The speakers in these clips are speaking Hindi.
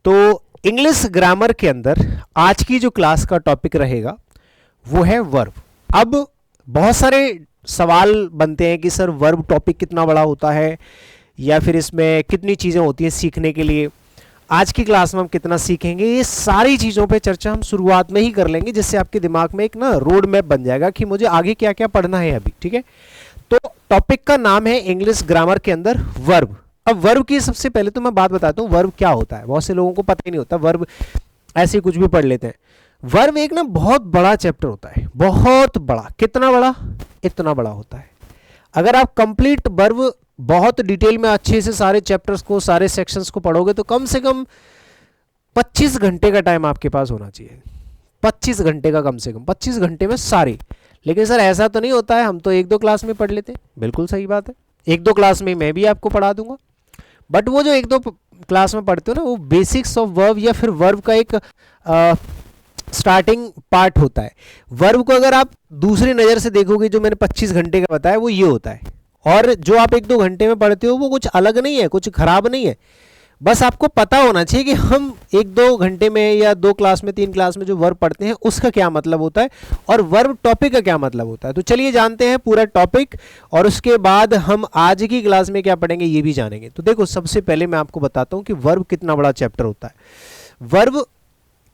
तो इंग्लिश ग्रामर के अंदर आज की जो क्लास का टॉपिक रहेगा वो है वर्ब। अब बहुत सारे सवाल बनते हैं कि सर वर्ब टॉपिक कितना बड़ा होता है या फिर इसमें कितनी चीज़ें होती हैं सीखने के लिए। आज की क्लास में हम कितना सीखेंगे, ये सारी चीज़ों पे चर्चा हम शुरुआत में ही कर लेंगे, जिससे आपके दिमाग में एक ना रोड मैप बन जाएगा कि मुझे आगे क्या क्या पढ़ना है अभी। ठीक है, तो टॉपिक का नाम है इंग्लिश ग्रामर के अंदर वर्ब। अब वर्ब की सबसे पहले तो मैं बात बताता हूँ वर्ब क्या होता है। बहुत से लोगों को पता ही नहीं होता, वर्ब ऐसे कुछ भी पढ़ लेते हैं। वर्ब एक ना बहुत बड़ा चैप्टर होता है, बहुत बड़ा। कितना बड़ा? इतना बड़ा होता है। अगर आप कंप्लीट वर्ब बहुत डिटेल में अच्छे से सारे चैप्टर्स को, सारे सेक्शंस को पढ़ोगे तो कम से कम 25 घंटे का टाइम आपके पास होना चाहिए। 25 घंटे का, कम से कम 25 घंटे में सारे। लेकिन सर ऐसा तो नहीं होता है, हम तो एक दो क्लास में पढ़ लेते हैं। बिल्कुल सही बात है, एक दो क्लास में मैं भी आपको पढ़ा दूंगा, बट वो जो एक दो क्लास में पढ़ते हो ना, वो बेसिक्स ऑफ वर्ब या फिर वर्ब का एक स्टार्टिंग पार्ट होता है। वर्ब को अगर आप दूसरी नज़र से देखोगे, जो मैंने 25 घंटे का बताया वो ये होता है, और जो आप एक दो घंटे में पढ़ते हो वो कुछ अलग नहीं है, कुछ खराब नहीं है। बस आपको पता होना चाहिए कि हम एक दो घंटे में या दो क्लास में, तीन क्लास में जो वर्ब पढ़ते हैं उसका क्या मतलब होता है और वर्ब टॉपिक का क्या मतलब होता है। तो चलिए जानते हैं पूरा टॉपिक, और उसके बाद हम आज की क्लास में क्या पढ़ेंगे ये भी जानेंगे। तो देखो, सबसे पहले मैं आपको बताता हूँ कि वर्ब कितना बड़ा चैप्टर होता है। वर्ब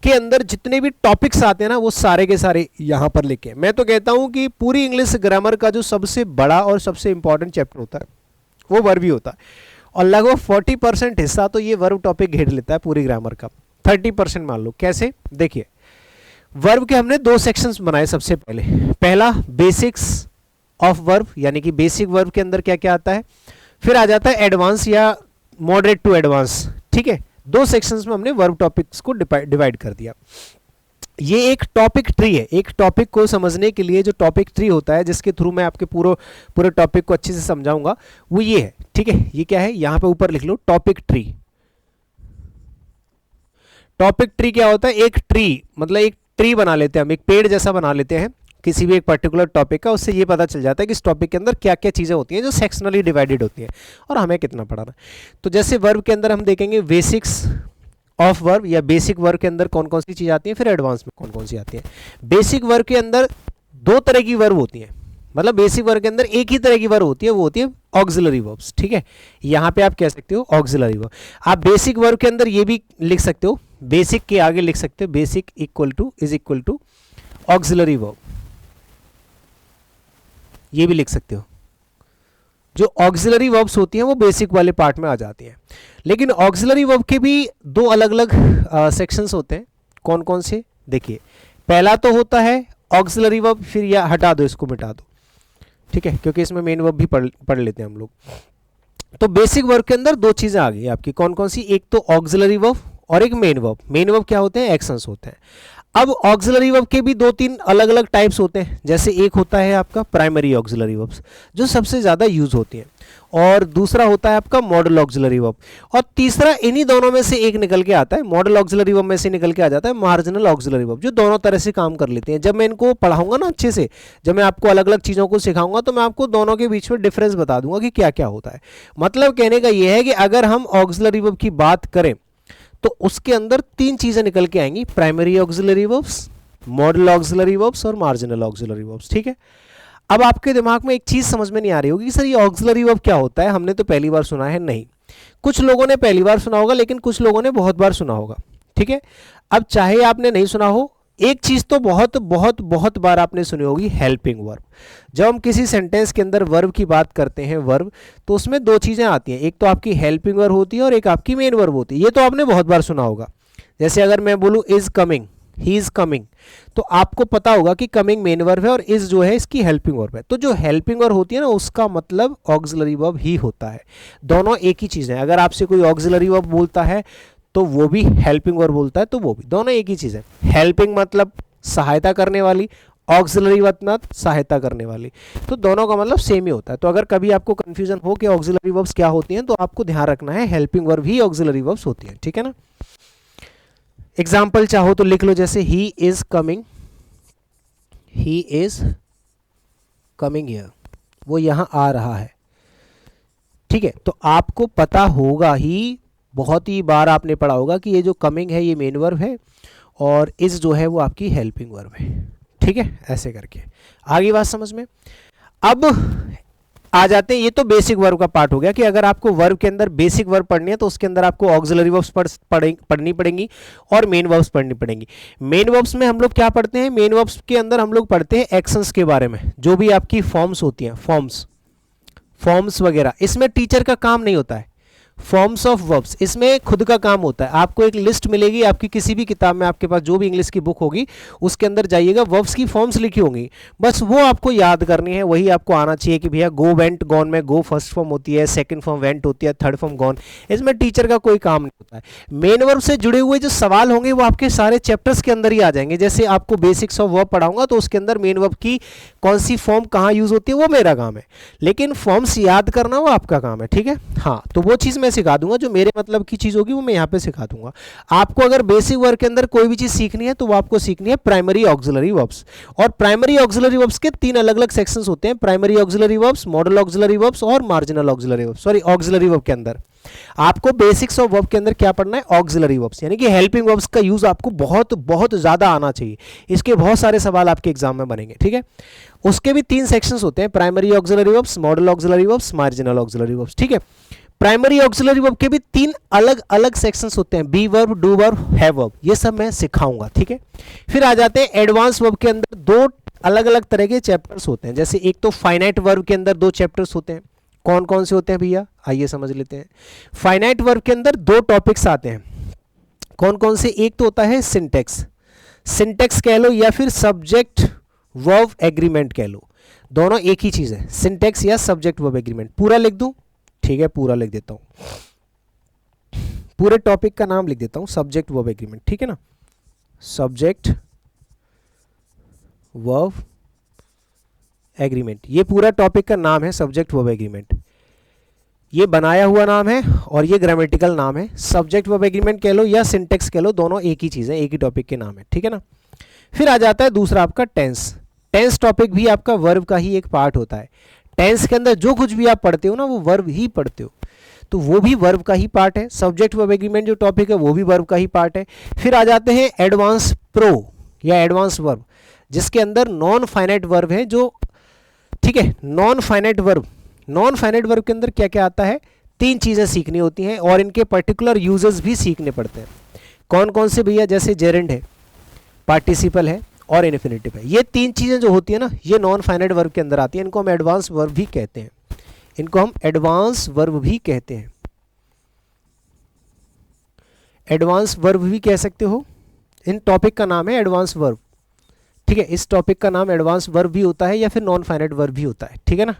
के अंदर जितने भी टॉपिक्स आते हैं ना, वो सारे के सारे यहाँ पर लिखे। मैं तो कहता हूँ कि पूरी इंग्लिश ग्रामर का जो सबसे बड़ा और सबसे इंपॉर्टेंट चैप्टर होता है वो वर्ब ही होता है, और लगभग 40% हिस्सा तो ये वर्ब टॉपिक घेर लेता है पूरी ग्रामर का। 30% मान लो। कैसे? देखिए, वर्ब के हमने दो सेक्शंस बनाए। सबसे पहले पहला बेसिक्स ऑफ वर्ब, यानी कि बेसिक वर्ब के अंदर क्या क्या आता है, फिर आ जाता है एडवांस या मॉडरेट टू एडवांस। ठीक है, दो सेक्शंस में हमने वर्ब टॉपिक्स को डिवाइड कर दिया। ये एक टॉपिक ट्री है। एक टॉपिक को समझने के लिए जो टॉपिक ट्री होता है, जिसके थ्रू मैं आपके पूरे टॉपिक को अच्छे से समझाऊंगा, वो ये है। ठीक है, ये क्या है, यहां पे ऊपर लिख लो टॉपिक ट्री। टॉपिक ट्री क्या होता है? एक ट्री, मतलब एक ट्री बना लेते हैं हम, एक पेड़ जैसा बना लेते हैं किसी भी एक पर्टिकुलर टॉपिक का। उससे ये पता चल जाता है कि इस टॉपिक के अंदर क्या क्या चीज़ें होती हैं जो सेक्शनली डिवाइडेड होती हैं और हमें कितना पढ़ाना। तो जैसे वर्ब के अंदर हम देखेंगे बेसिक्स ऑफ वर्ब या बेसिक वर्ब के अंदर कौन कौन सी चीज़ आती है, फिर एडवांस में कौन कौन सी आती है। बेसिक वर्ब के अंदर दो तरह की वर्ब होती हैं, मतलब बेसिक वर्ब के अंदर एक ही तरह की वर्ब होती है, वो होती है ऑक्सिलरी वर्ब्स। ठीक है, यहाँ पे आप कह सकते हो ऑक्सिलरी वर्ब। आप बेसिक वर्ब के अंदर ये भी लिख सकते हो, बेसिक के आगे लिख सकते हो basic is equal to auxiliary verb, ये भी लिख सकते हो। जो ऑक्सिलरी वर्ब्स होती हैं वो बेसिक वाले पार्ट में आ जाती हैं। लेकिन ऑक्सिलरी वर्ब के भी दो अलग अलग सेक्शंस होते हैं। कौन कौन से? देखिए, पहला तो होता है ऑक्सिलरी वर्ब, फिर या हटा दो, इसको मिटा दो। ठीक है, क्योंकि इसमें मेन वर्ब भी पढ़ लेते हैं हम लोग। तो बेसिक वर्ब के अंदर दो चीज़ें आ गई आपकी। कौन कौन सी? एक तो ऑक्सिलरी वर्ब और एक मेन वर्ब। मेन वर्ब क्या होते हैं? एक्शंस होते हैं। अब ऑक्सिलरी वर्ब के भी दो तीन अलग अलग टाइप्स होते हैं। जैसे एक होता है आपका प्राइमरी ऑक्सिलरी वर्ब्स, जो सबसे ज़्यादा यूज होती हैं, और दूसरा होता है आपका मॉडल ऑक्सिलरी वर्ब, और तीसरा इन्हीं दोनों में से एक निकल के आता है, मॉडल ऑक्सिलरी वर्ब में से निकल के आ जाता है मार्जिनल ऑक्सिलरी वर्ब, जो दोनों तरह से काम कर लेते हैं। जब मैं इनको पढ़ाऊंगा ना अच्छे से, जब मैं आपको अलग अलग चीज़ों को सिखाऊंगा, तो मैं आपको दोनों के बीच में डिफरेंस बता दूंगा कि क्या क्या होता है। मतलब कहने का यह है कि अगर हम ऑक्सिलरी वर्ब की बात करें तो उसके अंदर तीन चीज़ें निकल के आएंगी, primary auxiliary verbs, modal auxiliary verbs और मार्जिनल ऑक्सिलरी वर्ब्स। ठीक है, अब आपके दिमाग में एक चीज़ समझ में नहीं आ रही होगी कि सर ये ऑक्सिलरी वर्ब क्या होता है, हमने तो पहली बार सुना है। नहीं, कुछ लोगों ने पहली बार सुना होगा, लेकिन कुछ लोगों ने बहुत बार सुना होगा। ठीक है, अब चाहे आपने नहीं सुना हो, एक चीज़ तो बहुत बहुत बहुत बार आपने सुनी होगी, हेल्पिंग वर्ब। जब हम किसी सेंटेंस के अंदर वर्ब की बात करते हैं, वर्ब, तो उसमें दो चीज़ें आती हैं, एक तो आपकी हेल्पिंग वर्ब होती है और एक आपकी मेन वर्ब होती है। ये तो आपने बहुत बार सुना होगा। जैसे अगर मैं बोलूँ is coming, he is coming, तो आपको पता होगा कि कमिंग मेन वर्ब है और इज़ जो है इसकी हेल्पिंग वर्ब है। तो जो हेल्पिंग वर्ब होती है ना, उसका मतलब ऑक्सिलरी वर्ब ही होता है। दोनों एक ही चीज़ है। अगर आपसे कोई ऑक्सिलरी वर्ब बोलता है तो वो भी हेल्पिंग वर्ब बोलता है तो वो भी, दोनों एक ही चीज़ है। हेल्पिंग मतलब सहायता करने वाली, ऑक्सिलरी मतलब सहायता करने वाली, तो दोनों का मतलब सेम ही होता है। तो अगर कभी आपको कंफ्यूजन हो कि ऑक्सिलरी वर्ब्स क्या होती हैं, तो आपको ध्यान रखना है हेल्पिंग वर्ब ही ऑक्सिलरी वर्ब्स होती हैं। ठीक है ना। एग्जाम्पल चाहो तो लिख लो, जैसे he is coming, he is coming here, वो यहाँ आ रहा है। ठीक है, तो आपको पता होगा ही बहुत ही बार आपने पढ़ा होगा कि ये जो कमिंग है ये मेन वर्ब है और इज जो है वो आपकी हेल्पिंग वर्ब है। ठीक है, ऐसे करके आगे बात समझ में। अब आ जाते हैं, ये तो बेसिक वर्ब का पार्ट हो गया कि अगर आपको वर्ब के अंदर बेसिक वर्ब पढ़नी है तो उसके अंदर आपको ऑक्सिलरी वर्ब्स पढ़नी पड़ेंगी और मेन वर्ब्स पढ़नी पड़ेंगी। मेन वर्ब्स में हम लोग क्या पढ़ते हैं, मेन वर्ब्स के अंदर हम लोग पढ़ते हैं एक्शंस के बारे में, जो भी आपकी फॉर्म्स होती हैं, फॉर्म्स वगैरह, इसमें टीचर का काम नहीं होता है। फॉर्म्स ऑफ वर्ब्स इसमें खुद का काम होता है। आपको एक लिस्ट मिलेगी आपकी किसी भी किताब में, आपके पास जो भी इंग्लिश की बुक होगी उसके अंदर जाइएगा, वर्ब्स की फॉर्म्स लिखी होंगी, बस वो आपको याद करनी है, वही आपको आना चाहिए कि भैया गो वेंट गॉन में गो फर्स्ट फॉर्म होती है, सेकंड फॉर्म वेंट होती है, थर्ड फॉर्म गॉन। इसमें टीचर का कोई काम नहीं होता है। मेन वर्ब से जुड़े हुए जो सवाल होंगे वो आपके सारे चैप्टर्स के अंदर ही आ जाएंगे। जैसे आपको बेसिक्स ऑफ वर्ब पढ़ाऊंगा तो उसके अंदर मेन वर्ब की कौन सी फॉर्म कहाँ यूज होती है वो मेरा काम है, लेकिन फॉर्म्स याद करना वो आपका काम है। ठीक है, हाँ, तो वो चीज़ मैं सिखा दूंगा, जो मेरे मतलब की चीज़ होगी वो मैं यहाँ पे सिखा दूंगा आपको। अगर बेसिक वर्ब के अंदर कोई भी चीज़ सीखनी है तो वो आपको सीखनी है प्राइमरी ऑक्सिलरी वर्ब्स। और प्राइमरी ऑक्सिलरी वर्ब्स के 3 अलग अलग सेक्शंस होते हैं, primary auxiliary verbs, modal auxiliary verbs और marginal auxiliary verbs. Sorry, auxiliary verb के अंदर आपको बेसिक्स ऑफ वर्ब के अंदर क्या पढ़ना है, ऑक्सिलरी वर्ब्स, यानी कि हेल्पिंग वर्ब्स का यूज आपको बहुत बहुत ज़्यादा आना चाहिए। इसके बहुत सारे सवाल आपके एग्जाम में बनेंगे। ठीक है, उसके भी 3 सेक्शंस होते हैं, primary auxiliary verbs, modal auxiliary verbs, marginal auxiliary verbs. ठीक है, प्राइमरी ऑक्सिलरी वर्ब के भी 3 अलग अलग सेक्शंस होते हैं, be verb, do verb, have verb, ये सब मैं सिखाऊंगा। ठीक है, फिर आ जाते हैं एडवांस वर्ब के अंदर 2 अलग अलग तरह के चैप्टर्स होते हैं। जैसे एक तो फाइनाइट वर्ब के अंदर 2 चैप्टर्स होते हैं। कौन कौन से होते हैं भैया, आइए समझ लेते हैं। फाइनाइट वर्ब के अंदर 2 टॉपिक्स आते हैं। कौन कौन से, एक तो होता है सिंटेक्स, सिंटेक्स कह लो या फिर सब्जेक्ट वर्ब एग्रीमेंट कह लो, दोनों एक ही चीज़ है, सिंटेक्स या सब्जेक्ट वर्ब एग्रीमेंट। पूरा लिख दूं, ठीक है, पूरा लिख देता हूं, पूरे टॉपिक का नाम लिख देता हूं, सब्जेक्ट वर्ब एग्रीमेंट। ठीक है ना, सब्जेक्ट वर्ब एग्रीमेंट, ये पूरा टॉपिक का नाम है, सब्जेक्ट वर्ब एग्रीमेंट। ये बनाया हुआ नाम है और ये ग्रामेटिकल नाम है। सब्जेक्ट वर्ब एग्रीमेंट कह लो या सिंटेक्स कह लो, दोनों एक ही चीज़ है, एक ही टॉपिक के नाम है। ठीक है ना, फिर आ जाता है दूसरा आपका टेंस। टेंस टॉपिक भी आपका वर्ब का ही एक पार्ट होता है। टेंस के अंदर जो कुछ भी आप पढ़ते हो ना वो वर्ब ही पढ़ते हो, तो वो भी वर्ब का ही पार्ट है। सब्जेक्ट वर्ब एग्रीमेंट जो टॉपिक है वो भी वर्ब का ही पार्ट है। फिर आ जाते हैं एडवांस प्रो या एडवांस वर्ब, जिसके अंदर नॉन फाइनाइट वर्ब है जो, ठीक है, non finite verb. Non finite verb के अंदर क्या क्या आता है, 3 चीज़ें सीखनी होती हैं और इनके पर्टिकुलर यूजेस भी सीखने पड़ते हैं। कौन कौन से भैया, जैसे जेरेंड है, पार्टिसिपल है और इन्फिनेटिव है। ये 3 चीज़ें जो होती है ना ये नॉन फाइनाइट वर्ब के अंदर आती है। इनको हम एडवांस वर्ब भी कहते हैं, इनको हम एडवांस वर्ब भी कहते हैं, एडवांस वर्ब भी कह सकते हो। इन टॉपिक का नाम है एडवांस वर्ब। ठीक है, इस टॉपिक का नाम एडवांस वर्ब भी होता है या फिर नॉन फाइनाइट वर्ब भी होता है। ठीक है ना,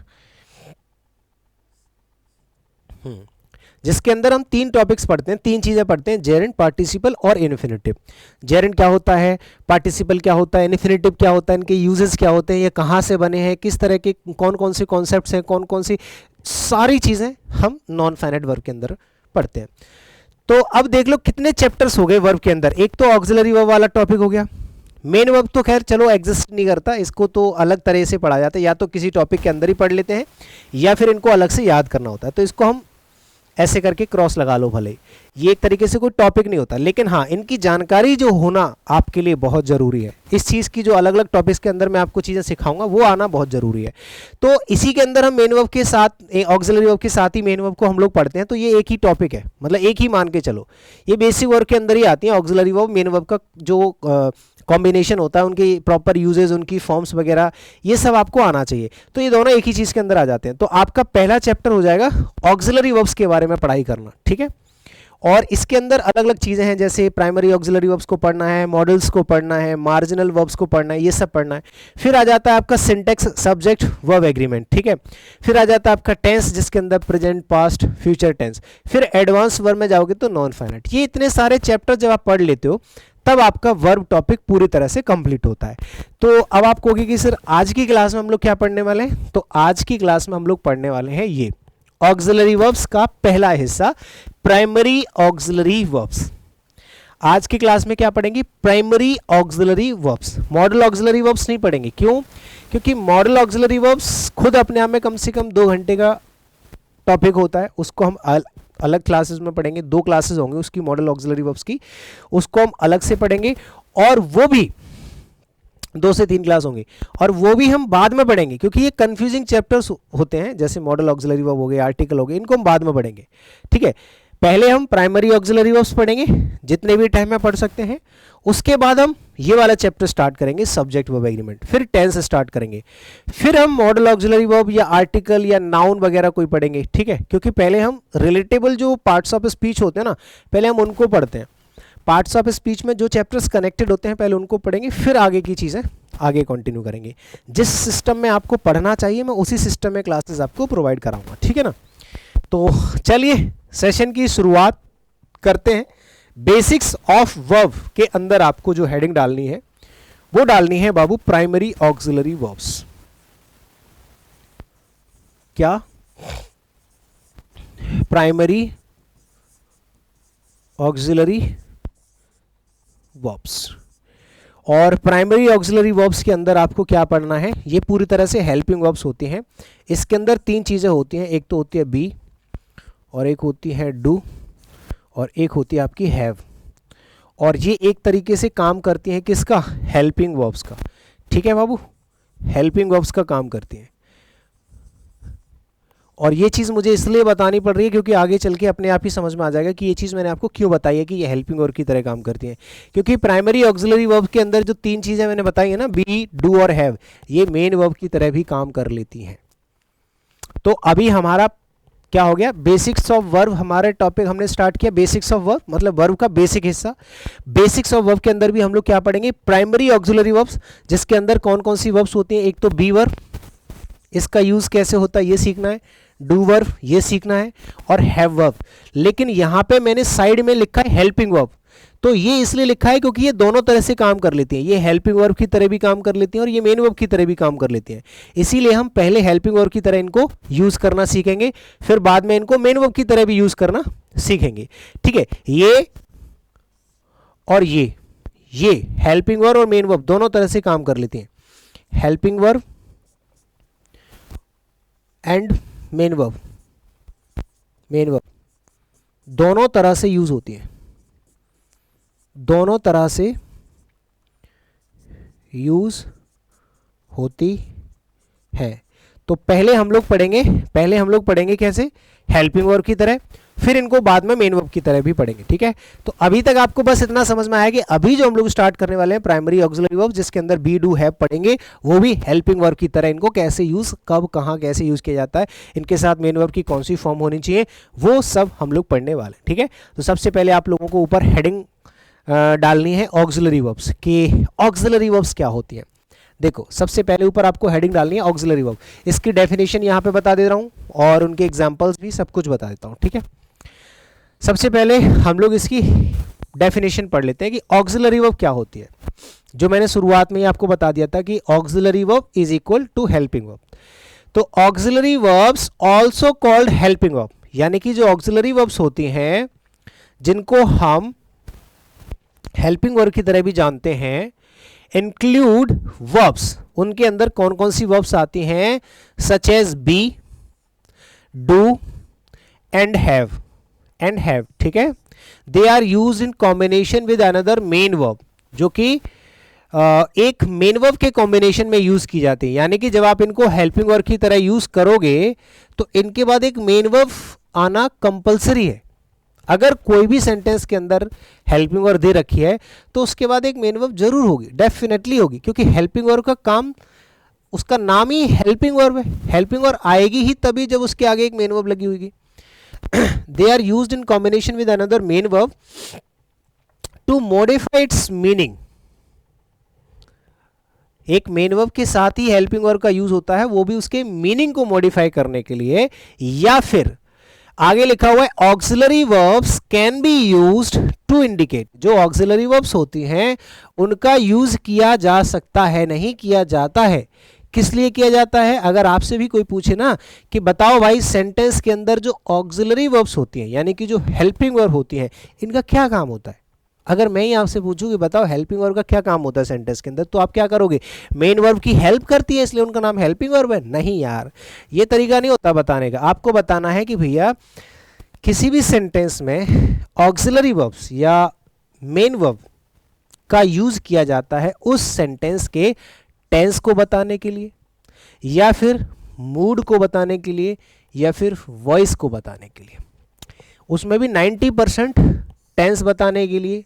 जिसके अंदर हम 3 टॉपिक्स पढ़ते हैं, 3 चीज़ें पढ़ते हैं, जेरेंड, पार्टिसिपल और इन्फिनेटिव। जेरेंड क्या होता है, पार्टिसिपल क्या होता है, इन्फिनेटिव क्या होता है, इनके यूजेस क्या होते हैं, ये कहाँ से बने हैं, किस तरह के कौन कौन से कॉन्सेप्ट्स हैं, कौन कौन सी सारी चीज़ें हम नॉन फाइनाइट वर्ब के अंदर पढ़ते हैं। तो अब देख लो कितने चैप्टर्स हो गए वर्ब के अंदर। एक तो ऑक्सिलरी वर्ब वाला टॉपिक हो गया। मेन वर्ब तो खैर चलो एग्जिस्ट नहीं करता, इसको तो अलग तरह से पढ़ा जाता है, या तो किसी टॉपिक के अंदर ही पढ़ लेते हैं या फिर इनको अलग से याद करना होता है। तो इसको हम ऐसे करके क्रॉस लगा लो भले, ये एक तरीके से कोई टॉपिक नहीं होता, लेकिन हाँ इनकी जानकारी जो होना आपके लिए बहुत ज़रूरी है। इस चीज़ की जो अलग अलग टॉपिक्स के अंदर मैं आपको चीज़ें सिखाऊंगा वो आना बहुत ज़रूरी है। तो इसी के अंदर हम मेन वर्ब के साथ, ऑक्सिलरी वर्ब के साथ ही मेन वर्ब को हम लोग पढ़ते हैं। तो ये एक ही टॉपिक है, मतलब एक ही मान के चलो, ये बेसिक वर्ब के अंदर ही आती है। ऑक्सिलरी वर्ब मेन वर्ब का जो कॉम्बिनेशन होता है, उनकी प्रॉपर यूजेज, उनकी फॉर्म्स वगैरह, ये सब आपको आना चाहिए। तो ये दोनों एक ही चीज़ के अंदर आ जाते हैं। तो आपका पहला चैप्टर हो जाएगा ऑक्सिलरी वर्ब्स के बारे में पढ़ाई करना। ठीक है, और इसके अंदर अलग अलग चीज़ें हैं, जैसे प्राइमरी ऑक्सिलरी वर्ब्स को पढ़ना है, मॉडल्स को पढ़ना है, मार्जिनल वर्ब्स को पढ़ना है, ये सब पढ़ना है। फिर आ जाता है आपका सिंटेक्स, सब्जेक्ट वर्ब एग्रीमेंट। ठीक है, फिर आ जाता है आपका टेंस, जिसके अंदर प्रेजेंट, पास्ट, फ्यूचर टेंस। फिर एडवांस वर्ब में जाओगे तो नॉन फाइनाइट। ये इतने सारे चैप्टर जब आप पढ़ लेते हो तब आपका वर्ब टॉपिक पूरी तरह से कंप्लीट होता है। तो अब आप कहोगे कि सर आज की क्लास में हम लोग क्या पढ़ने वाले हैं, तो आज की क्लास में हम लोग पढ़ने वाले हैं ये ऑक्सिलरी वर्ब्स का पहला हिस्सा, प्राइमरी ऑक्सिलरी वर्ब्स। आज की क्लास में क्या पढ़ेंगे, primary auxiliary verbs. Modal auxiliary verbs नहीं पढ़ेंगे। क्यों, क्योंकि मॉडल ऑक्सिलरी वर्ब्स खुद अपने आप में कम से कम 2 घंटे का टॉपिक होता है, उसको हम अलग क्लासेस में पढ़ेंगे, 2 क्लासेस होंगे उसकी मॉडल ऑक्सिलरी वर्ब्स की, उसको हम अलग से पढ़ेंगे, और वो भी 2 से 3 क्लास होंगी, और वो भी हम बाद में पढ़ेंगे क्योंकि ये कंफ्यूजिंग चैप्टर्स होते हैं, जैसे मॉडल ऑक्सिलरी वर्ब हो गए, आर्टिकल हो गए, इनको हम बाद में पढ़ेंगे, ठीक है। पहले हम प्राइमरी ऑक्सिलरी वर्ब्स पढ़ेंगे जितने भी टाइम में पढ़ सकते हैं, उसके बाद हम ये वाला चैप्टर स्टार्ट करेंगे सब्जेक्ट वर्ब एग्रीमेंट, फिर टेंस स्टार्ट करेंगे, फिर हम मॉडल ऑक्सिलरी वर्ब या आर्टिकल या नाउन वगैरह कोई पढ़ेंगे, ठीक है। क्योंकि पहले हम रिलेटेबल जो पार्ट्स ऑफ स्पीच होते हैं ना, पहले हम उनको पढ़ते हैं। पार्ट्स ऑफ स्पीच में जो चैप्टर्स कनेक्टेड होते हैं पहले उनको पढ़ेंगे, फिर आगे की चीज़ें आगे कंटिन्यू करेंगे। जिस सिस्टम में आपको पढ़ना चाहिए मैं उसी सिस्टम में क्लासेस आपको प्रोवाइड कराऊंगा, ठीक है ना। तो चलिए सेशन की शुरुआत करते हैं। बेसिक्स ऑफ वर्ब के अंदर आपको जो हेडिंग डालनी है वो डालनी है बाबू प्राइमरी ऑक्सिलरी वर्ब्स। क्या? Primary auxiliary verbs. और प्राइमरी ऑक्सिलरी वर्ब्स के अंदर आपको क्या पढ़ना है, ये पूरी तरह से हेल्पिंग वर्ब्स होती हैं। इसके अंदर 3 चीज़ें होती हैं, एक तो होती है बी, और एक होती है डू, और एक होती है आपकी हैव। और ये एक तरीके से काम करती हैं किसका? हेल्पिंग वर्ब्स का, ठीक है बाबू, हेल्पिंग वर्ब्स का काम करती हैं। और ये चीज़ मुझे इसलिए बतानी पड़ रही है क्योंकि आगे चल के अपने आप ही समझ में आ जाएगा कि ये चीज़ मैंने आपको क्यों बताई है कि ये हेल्पिंग वर्ब की तरह काम करती हैं। क्योंकि प्राइमरी ऑक्सिलरी वर्ब के अंदर जो 3 चीज़ें मैंने बताई है ना, बी, डू और हैव, ये मेन वर्ब की तरह भी काम कर लेती हैं। तो अभी हमारा क्या हो गया? बेसिक्स ऑफ वर्ब हमारे टॉपिक हमने स्टार्ट किया। बेसिक्स ऑफ वर्ब मतलब वर्ब का बेसिक हिस्सा। बेसिक्स ऑफ वर्ब के अंदर भी हम लोग क्या पढ़ेंगे? प्राइमरी ऑक्सिलरी वर्ब्स, जिसके अंदर कौन कौन सी वर्ब्स होती हैं। एक तो बी वर्ब, इसका यूज़ कैसे होता है ये सीखना है, डू वर्ब ये सीखना है, और हैव वर्ब। लेकिन यहाँ पे मैंने साइड में लिखा है हेल्पिंग वर्ब, तो ये इसलिए लिखा है क्योंकि ये दोनों तरह से काम कर लेती हैं। ये हेल्पिंग वर्ब की तरह भी काम कर लेती हैं और ये मेन वर्ब की तरह भी काम कर लेती हैं। इसीलिए हम पहले हेल्पिंग वर्ब की तरह इनको यूज़ करना सीखेंगे, फिर बाद में इनको मेन वर्ब की तरह भी यूज़ करना सीखेंगे, ठीक है। ये और ये हेल्पिंग वर्ब और मेन वर्ब दोनों तरह से काम कर लेती हैं। Helping verb and main verb दोनों तरह से यूज होती है, दोनों तरह से यूज होती है। तो पहले हम लोग पढ़ेंगे कैसे? हेल्पिंग वर्ब की तरह, फिर इनको बाद में मेन वर्ब की तरह भी पढ़ेंगे, ठीक है। तो अभी तक आपको बस इतना समझ में आया कि अभी जो हम लोग स्टार्ट करने वाले हैं प्राइमरी ऑक्सिलरी वर्ब, जिसके अंदर बी, डू, हैव पढ़ेंगे, वो भी हेल्पिंग वर्ब की तरह। इनको कैसे यूज, कब, कहाँ, कैसे यूज किया जाता है, इनके साथ मेन वर्ब की कौन सी फॉर्म होनी चाहिए, वो सब हम लोग पढ़ने वाले हैं, ठीक है। तो सबसे पहले आप लोगों को ऊपर हेडिंग डालनी है ऑक्सिलरी वर्ब्स कि ऑक्सिलरी वर्ब्स क्या होती है। देखो सबसे पहले ऊपर आपको हेडिंग डालनी है ऑक्सिलरी वर्ब। इसकी डेफिनेशन यहाँ पे बता दे रहा हूँ और उनके एग्जाम्पल्स भी सब कुछ बता देता हूँ, ठीक है। सबसे पहले हम लोग इसकी डेफिनेशन पढ़ लेते हैं कि ऑक्सिलरी वर्ब क्या होती है। जो मैंने शुरुआत में ही आपको बता दिया था कि auxiliary verb is equal to helping verb. तो auxiliary verbs also called helping verb, यानी कि जो ऑक्सिलरी वर्ब्स होती हैं जिनको हम हेल्पिंग वर्ब की तरह भी जानते हैं, इंक्लूड वर्ब्स, उनके अंदर कौन कौन सी वर्ब्स आती हैं, such as be, do and have, ठीक है। They are use in combination with another main verb, जो कि एक मेन वर्ब के कॉम्बिनेशन में यूज की जाती है। यानी कि जब आप इनको हेल्पिंग वर्ब की तरह यूज करोगे तो इनके बाद एक मेन वर्ब आना कंपलसरी है। अगर कोई भी सेंटेंस के अंदर हेल्पिंग वर्ब दे रखी है तो उसके बाद एक मेन वर्ब जरूर होगी, डेफिनेटली होगी, क्योंकि हेल्पिंग वर्ब का काम, उसका नाम ही हेल्पिंग वर्ब है। हेल्पिंग वर्ब आएगी ही तभी जब उसके आगे एक मेन वर्ब लगी होगी। They are used in combination with another main verb to modify its meaning. एक मेन वर्ब के साथ ही हेल्पिंग वर्ब का यूज होता है, वो भी उसके मीनिंग को मॉडिफाई करने के लिए। या फिर आगे लिखा हुआ है auxiliary verbs can be used to indicate, जो ऑक्सिलरी वर्ब्स होती हैं उनका यूज किया जा सकता है, नहीं किया जाता है। किस लिए किया जाता है? अगर आपसे भी कोई पूछे ना कि बताओ भाई सेंटेंस के अंदर जो ऑक्सिलरी वर्ब्स होती हैं यानी कि जो हेल्पिंग वर्ब होती हैं, इनका क्या काम होता है, अगर मैं ही आपसे पूछूं कि बताओ हेल्पिंग वर्ब का क्या काम होता है सेंटेंस के अंदर, तो आप क्या करोगे? मेन वर्ब की हेल्प करती है इसलिए उनका नाम हेल्पिंग वर्ब है? नहीं यार, ये तरीका नहीं होता बताने का। आपको बताना है कि भैया किसी भी सेंटेंस में ऑक्सिलरी वर्ब्स या मेन वर्ब का यूज किया जाता है उस सेंटेंस के टेंस को बताने के लिए, या फिर मूड को बताने के लिए, या फिर वॉइस को बताने के लिए। उसमें भी 90% टेंस बताने के लिए,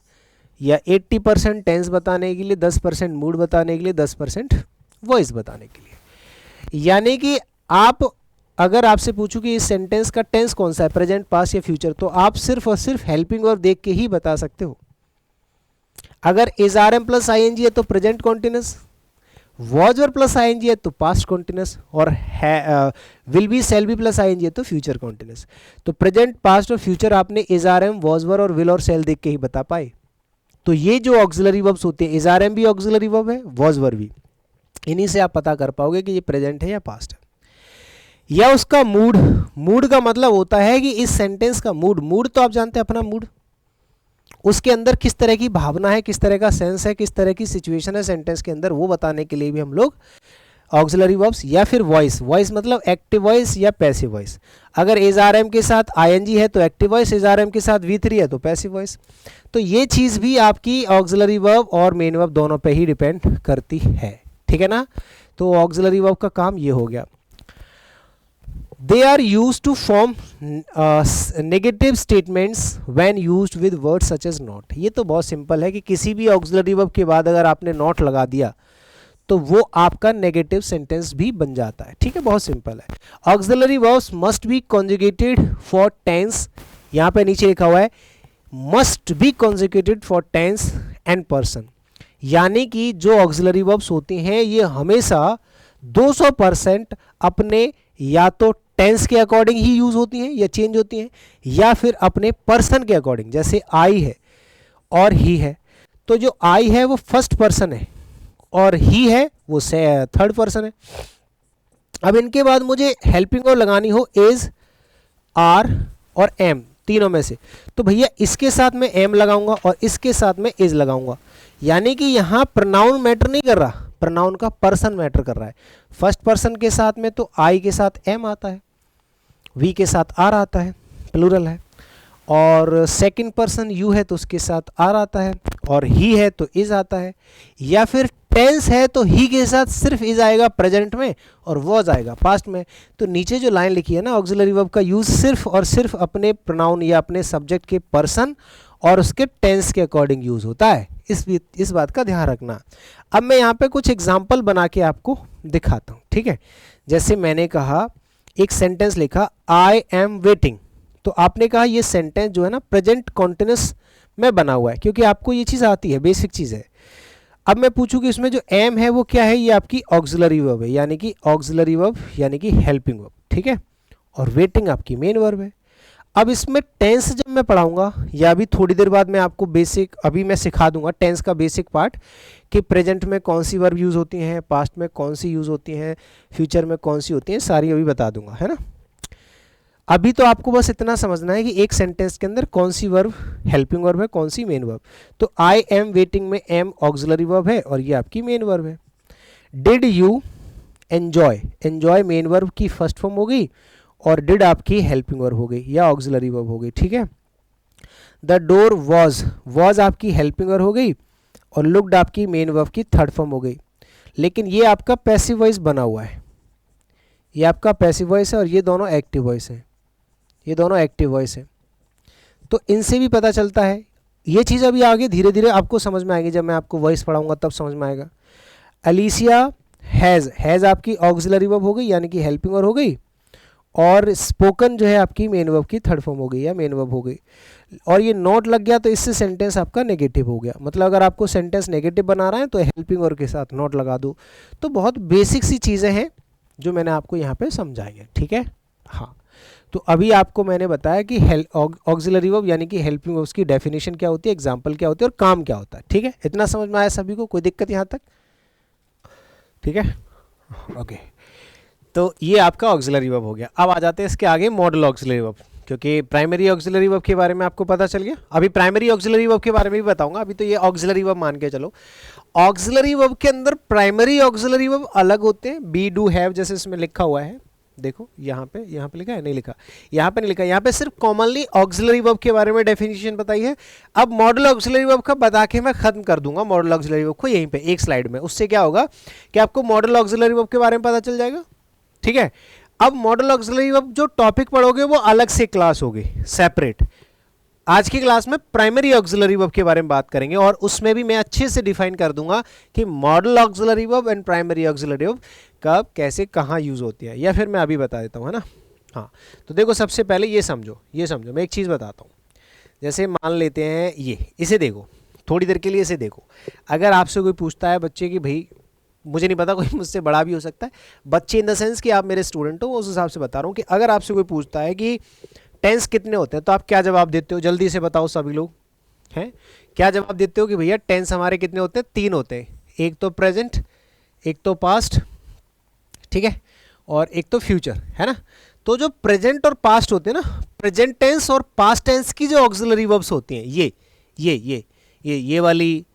या 80% टेंस बताने के लिए, 10% मूड बताने के लिए, 10% वॉइस बताने के लिए। यानी कि आप, अगर आपसे पूछूं कि इस सेंटेंस का टेंस कौन सा है, प्रेजेंट, पास्ट या फ्यूचर, तो आप सिर्फ और सिर्फ हेल्पिंग वर्ब देख के ही बता सकते हो। अगर is are am plus I N G है तो present continuous, was were plus I N G है तो पास्ट कॉन्टिन्यूस, और will be shall be plus I N G है तो फ्यूचर कॉन्टिन्यूस। तो प्रेजेंट, पास्ट और फ्यूचर आपने is are am, was were और विल और सेल देख के ही बता पाए। तो ये जो ऑक्सिलरी वर्ब्स होते हैं, इज आर एम भी ऑक्सिलरी वर्ब है, वॉज वर भी, इन्हीं से आप पता कर पाओगे कि ये प्रेजेंट है या पास्ट है। या उसका मूड, मूड का मतलब होता है कि इस सेंटेंस का मूड, मूड तो आप जानते हैं अपना मूड, उसके अंदर किस तरह की भावना है, किस तरह का सेंस है, किस तरह की सिचुएशन है सेंटेंस के अंदर, वो बताने के लिए भी हम लोग ऑक्सिलरी वर्ब्स। या फिर वॉइस, वॉइस मतलब एक्टिव वॉइस या पैसिव वॉइस। अगर इज आर एम के साथ आईएनजी है तो active voice, is are am के साथ V3 है तो पैसिव वॉइस। तो ये चीज़ भी आपकी ऑक्सिलरी वर्ब और मेन वर्ब दोनों पे ही डिपेंड करती है, ठीक है ना। तो ऑक्सिलरी वर्ब का काम ये हो गया। They are used to form negative statements when used with words such as not। ये तो बहुत सिंपल है कि किसी भी ऑक्सिलरी वर्ब के बाद अगर आपने नॉट लगा दिया तो वो आपका नेगेटिव सेंटेंस भी बन जाता है, ठीक है, बहुत सिंपल है। Auxiliary verbs must be conjugated for tense, यहाँ पे नीचे लिखा हुआ है must be conjugated for tense and person. यानी कि जो ऑक्सिलरी वर्ब्स होती हैं ये हमेशा 200% अपने या तो टेंस के अकॉर्डिंग ही यूज होती हैं या चेंज होती हैं, या फिर अपने पर्सन के अकॉर्डिंग। जैसे आई है और ही है, तो जो आई है वो फर्स्ट पर्सन है और ही है वो थर्ड पर्सन है। अब इनके बाद मुझे हेल्पिंग वर्ब लगानी हो इज, आर और एम, तीनों में से, तो भैया इसके साथ मैं एम लगाऊंगा और इसके साथ मैं इज लगाऊंगा। यानी कि यहाँ प्रोनाउन मैटर नहीं कर रहा, प्रोनाउन का पर्सन मैटर कर रहा है। फर्स्ट पर्सन के साथ में तो आई के साथ एम आता है, वी के साथ आर आता है, प्लूरल है, और सेकंड पर्सन यू है तो उसके साथ आर आता है, और ही है तो इज आता है, या फिर टेंस है तो ही के साथ सिर्फ इज आएगा प्रेजेंट में और वॉज आएगा पास्ट में। तो नीचे जो लाइन लिखी है ना, ऑक्सिलरी वर्ब का यूज सिर्फ और सिर्फ अपने प्रोनाउन या अपने सब्जेक्ट के पर्सन और उसके टेंस के अकॉर्डिंग यूज होता है, इस बात का ध्यान रखना। अब मैं यहाँ पे कुछ एग्जाम्पल बना के आपको दिखाता हूँ, ठीक है। जैसे मैंने कहा, एक सेंटेंस लिखा आई एम वेटिंग, तो आपने कहा ये सेंटेंस जो है ना प्रेजेंट कॉन्टिन्यूस में बना हुआ है, क्योंकि आपको ये चीज़ आती है, बेसिक चीज़ है। अब मैं पूछूं कि इसमें जो एम है वो क्या है, ये आपकी ऑक्सिलरी वर्ब है, यानी कि ऑक्सिलरी वर्ब यानी कि हेल्पिंग वर्ब, ठीक है, और वेटिंग आपकी मेन वर्ब है। अब इसमें टेंस जब मैं पढ़ाऊंगा, या अभी थोड़ी देर बाद मैं आपको बेसिक, अभी मैं सिखा दूंगा टेंस का बेसिक पार्ट कि प्रेजेंट में कौन सी वर्ब यूज़ होती हैं, पास्ट में कौन सी यूज़ होती हैं, फ्यूचर में कौन सी होती हैं, सारी अभी बता दूंगा, है ना। अभी तो आपको बस इतना समझना है कि एक सेंटेंस के अंदर कौन सी वर्ब हेल्पिंग वर्ब है, कौन सी मेन वर्ब। तो आई एम वेटिंग में एम ऑक्सिलरी वर्ब है और ये आपकी मेन वर्ब है। Did you enjoy, enjoy main verb की फर्स्ट फॉर्म हो गई और डिड आपकी हेल्पिंग वर्ब हो गई या ऑक्सिलरी वर्ब हो गई, ठीक है। द डोर वॉज, वॉज आपकी हेल्पिंग वर्ब हो गई और लुक्ड आपकी मेन वर्ब की थर्ड फॉर्म हो गई। लेकिन ये आपका पैसिव वॉइस बना हुआ है, ये आपका पैसिव वॉइस है और ये दोनों एक्टिव वॉइस है, ये दोनों एक्टिव वॉइस है। तो इनसे भी पता चलता है, ये चीज़ अभी आगे धीरे धीरे आपको समझ में आएगी, जब मैं आपको वॉइस पढ़ाऊंगा तब समझ में आएगा। अलीसिया हैज़, हैज़ आपकी ऑक्सिलरी वर्ब हो गई यानी कि हेल्पिंग वर्ब हो गई, और स्पोकन जो है आपकी मेन वर्ब की थर्ड फॉर्म हो गई या मेन वर्ब हो गई। और ये नोट लग गया तो इससे सेंटेंस आपका नेगेटिव हो गया। मतलब अगर आपको सेंटेंस नेगेटिव बना रहा है तो हेल्पिंग वर्ब के साथ नोट लगा दो। तो बहुत बेसिक सी चीज़ें हैं जो मैंने आपको यहाँ पे समझाई है, ठीक है। हाँ, तो अभी आपको मैंने बताया कि ऑक्सिलरी वर्ब यानी कि हेल्पिंग वर्ब्स की डेफिनेशन क्या होती है, एग्जाम्पल क्या होती है और काम क्या होता है, ठीक है। इतना समझ में आया सभी को, कोई दिक्कत यहाँ तक, ठीक है, ओके। तो ये आपका ऑक्सिलरी वर्ब हो गया। अब आ जाते हैं इसके आगे मॉडल ऑक्सिलरी वर्ब, क्योंकि प्राइमरी ऑक्सिलरी वर्ब के बारे में आपको पता चल गया। अभी प्राइमरी ऑक्सिलरी वर्ब के बारे में भी बताऊंगा, अभी तो ये ऑक्सिलरी वर्ब मान के चलो। ऑक्सिलरी वर्ब के अंदर प्राइमरी ऑक्सिलरी वर्ब अलग होते हैं, बी, डू, हैव, जैसे इसमें लिखा हुआ है, देखो यहाँ पे लिखा है, नहीं लिखा, यहाँ पे नहीं लिखा, यहाँ पे सिर्फ कॉमनली ऑक्सिलरी वर्ब के बारे में डेफिनेशन बताई है। अब मॉडल ऑक्सिलरी वर्ब का बता के मैं खत्म कर दूंगा मॉडल ऑक्सिलरी वर्ब को यहीं पे एक स्लाइड में। उससे क्या होगा कि आपको मॉडल ऑक्सिलरी वर्ब के बारे में पता चल जाएगा, ठीक है। अब मॉडल ऑक्सिलरी वर्ब जो टॉपिक पढ़ोगे वो अलग से क्लास होगी, सेपरेट। आज की क्लास में प्राइमरी ऑक्सिलरी वर्ब के बारे में बात करेंगे और उसमें भी मैं अच्छे से डिफाइन कर दूंगा कि model auxiliary verb and primary auxiliary verb कब कैसे कहाँ यूज होती है, या फिर मैं अभी बता देता हूँ, है ना। हाँ, तो देखो सबसे पहले ये समझो मैं एक चीज़ बताता हूँ। जैसे मान लेते हैं इसे देखो थोड़ी देर के लिए, इसे देखो। अगर आपसे कोई पूछता है बच्चे कि भाई, मुझे नहीं पता, कोई मुझसे बड़ा भी हो सकता है, बच्चे इन द सेंस कि आप मेरे स्टूडेंट हो, उस हिसाब से बता रहा हूँ कि अगर आपसे कोई पूछता है कि टेंस कितने होते हैं तो आप क्या जवाब देते हो, जल्दी से बताओ सभी लोग, हैं क्या जवाब देते हो कि भैया टेंस हमारे कितने होते हैं, 3 होते हैं, एक तो प्रेजेंट, एक तो पास्ट, ठीक है, और एक तो फ्यूचर, है ना। तो जो प्रेजेंट और पास्ट होते हैं ना, प्रेजेंट टेंस और पास्ट टेंस की जो ऑक्सिलरी वर्ब्स होती हैं ये वाली,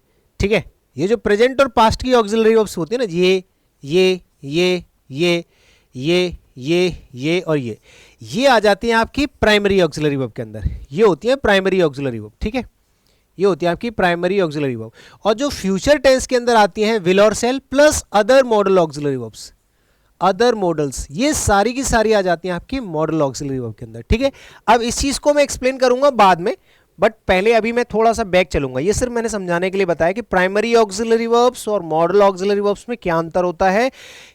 ठीक है, ये जो प्रेजेंट और पास्ट की ऑक्सिलरी वर्ब्स होती है ना, ये और ये आ जाती हैं आपकी प्राइमरी ऑक्सिलरी वर्ब के अंदर। ये होती है प्राइमरी ऑक्सिलरी वर्ब, ठीक है, ये होती है आपकी प्राइमरी ऑक्सिलरी वर्ब। और जो फ्यूचर टेंस के अंदर आती हैं विल और शैल plus other model auxiliary verbs, other models, ये सारी की सारी आ जाती हैं आपकी मॉडल ऑक्सिलरी वर्ब के अंदर, ठीक है। अब इस चीज़ को मैं एक्सप्लेन करूंगा बाद में, बट पहले अभी मैं थोड़ा सा बैक चलूंगा। ये सिर्फ मैंने समझाने के लिए बताया कि प्राइमरी ऑक्सिलरी वर्ब्स और मॉडल ऑक्सिलरी वर्ब्स में क्या अंतर होता है,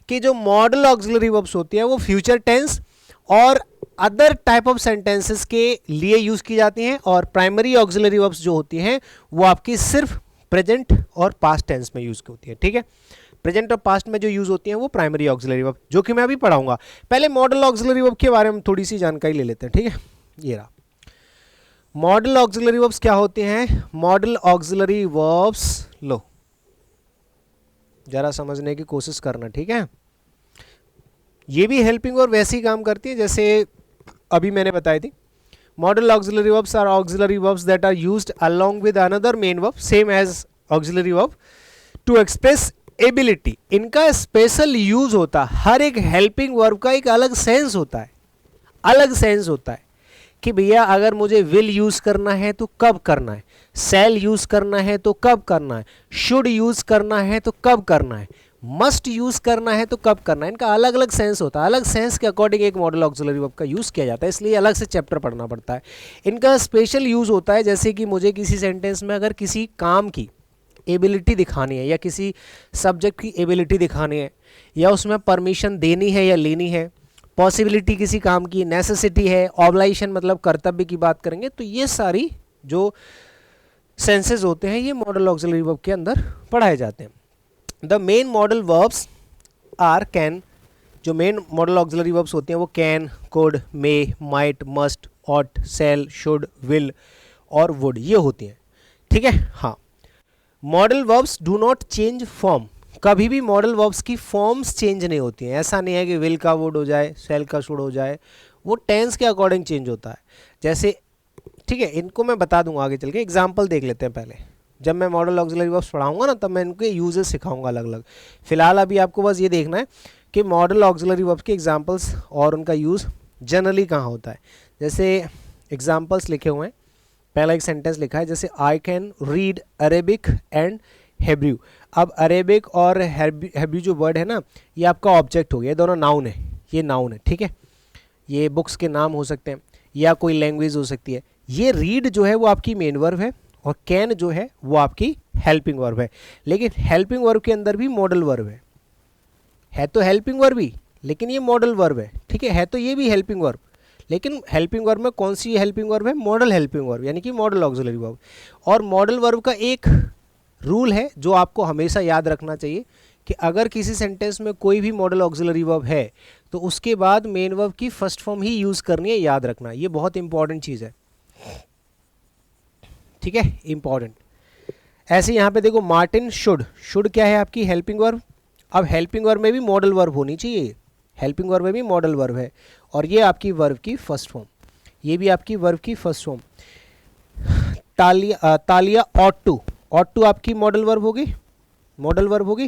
कि जो मॉडल ऑक्सिलरी वर्ब्स होती है वो फ्यूचर टेंस और अदर टाइप ऑफ सेंटेंसेस के लिए यूज की जाती हैं, और प्राइमरी ऑक्सिलरी वर्ब्स जो होती हैं वो आपकी सिर्फ प्रेजेंट और पास्ट टेंस में यूज होती है, ठीक है। प्रेजेंट और पास्ट में जो यूज होती हैं वो प्राइमरी ऑक्सिलरी वर्ब, जो कि मैं अभी पढ़ाऊंगा। पहले मॉडल ऑक्सिलरी वर्ब के बारे में थोड़ी सी जानकारी ले लेते हैं, ठीक है। ये रहा मॉडल ऑक्सिलरी वर्ब्स क्या होते हैं। मॉडल ऑक्सिलरी वर्ब्स, लो जरा समझने की कोशिश करना, ठीक है। ये भी हेल्पिंग और वैसे ही काम करती है जैसे अभी मैंने बताई थी। Modal auxiliary verbs are auxiliary verbs that are used along with another main verb same as auxiliary verb to express ability. इनका स्पेशल यूज होता है, हर एक हेल्पिंग वर्ब का एक अलग सेंस होता है, अलग सेंस होता है कि भैया अगर मुझे विल यूज करना है तो कब करना है, शैल यूज करना है तो कब करना है, शुड यूज करना है तो कब करना है, मस्ट यूज करना है तो कब करना है। इनका अलग अलग सेंस होता है, अलग सेंस के अकॉर्डिंग एक मॉडल ऑक्सिलरी वर्ब का यूज किया जाता है, इसलिए अलग से चैप्टर पढ़ना पड़ता है। इनका स्पेशल यूज होता है जैसे कि मुझे किसी सेंटेंस में अगर किसी काम की एबिलिटी दिखानी है या किसी सब्जेक्ट की एबिलिटी दिखानी है, या उसमें परमिशन देनी है या लेनी है, पॉसिबिलिटी किसी काम की, नेसेसिटी है, ऑब्लाइशन मतलब कर्तव्य की बात करेंगे, तो ये सारी जो सेंसेस होते हैं ये मॉडल ऑक्सिलरी वर्ब के अंदर पढ़ाए जाते हैं। The main modal verbs are can, जो मेन मॉडल ऑक्सिलरी वर्ब्स होते हैं वो can, could, may, might, must, ought, shall, should, will और वुड, ये होती हैं, ठीक है। हाँ, modal verbs do not change form, कभी भी मॉडल वर्ब्स की फॉर्म्स चेंज नहीं होती हैं। ऐसा नहीं है कि विल का वुड हो जाए, शैल का शुड हो जाए, वो टेंस के अकॉर्डिंग चेंज होता है। जैसे, ठीक है, इनको मैं बता दूंगा आगे चल के, एग्जाम्पल देख लेते हैं पहले। जब मैं मॉडल ऑक्सिलरी वर्ब्स पढ़ाऊंगा ना तब मैं इनके यूजेस सिखाऊंगा अलग अलग। फिलहाल अभी आपको बस ये देखना है कि मॉडल ऑक्सिलरी वर्ब्स के एग्जाम्पल्स और उनका यूज़ जनरली कहाँ होता है। जैसे एग्जाम्पल्स लिखे हुए हैं, पहला एक सेंटेंस लिखा है जैसे I can read Arabic and Hebrew. अब अरेबिक और हेब्रू जो वर्ड है ना, ये आपका ऑब्जेक्ट हो गया, ये दोनों नाउन है, ये नाउन है, ठीक है। ये बुक्स के नाम हो सकते हैं या कोई लैंग्वेज हो सकती है। ये रीड जो है वो आपकी मेन वर्ब है और कैन जो है वो आपकी हेल्पिंग वर्ब है। लेकिन हेल्पिंग वर्ब के अंदर भी मॉडल वर्ब है तो हेल्पिंग वर्ब भी, लेकिन ये मॉडल वर्ब है, ठीक है तो ये भी हेल्पिंग वर्ब, लेकिन हेल्पिंग वर्ब में कौन सी हेल्पिंग वर्ब है, मॉडल हेल्पिंग वर्ब, यानी कि मॉडल ऑक्सिलरी वर्ब। और मॉडल वर्ब का एक रूल है जो आपको हमेशा याद रखना चाहिए कि अगर किसी सेंटेंस में कोई भी मॉडल ऑक्सिलरी वर्ब है तो उसके बाद मेन वर्ब की फर्स्ट फॉर्म ही यूज़ करनी है, याद रखना, ये बहुत इंपॉर्टेंट चीज़ है, ठीक है, इंपॉर्टेंट। ऐसे यहाँ पे देखो मार्टिन शुड, शुड क्या है आपकी हेल्पिंग वर्ब। अब हेल्पिंग वर्ब में भी मॉडल वर्ब होनी चाहिए, हेल्पिंग वर्ब में भी मॉडल वर्ब है और ये आपकी वर्ब की फर्स्ट फॉर्म, ये भी आपकी वर्ब की फर्स्ट फॉर्म। तालिया ऑट टू, ऑट टू आपकी मॉडल वर्ब होगी, मॉडल वर्ब होगी,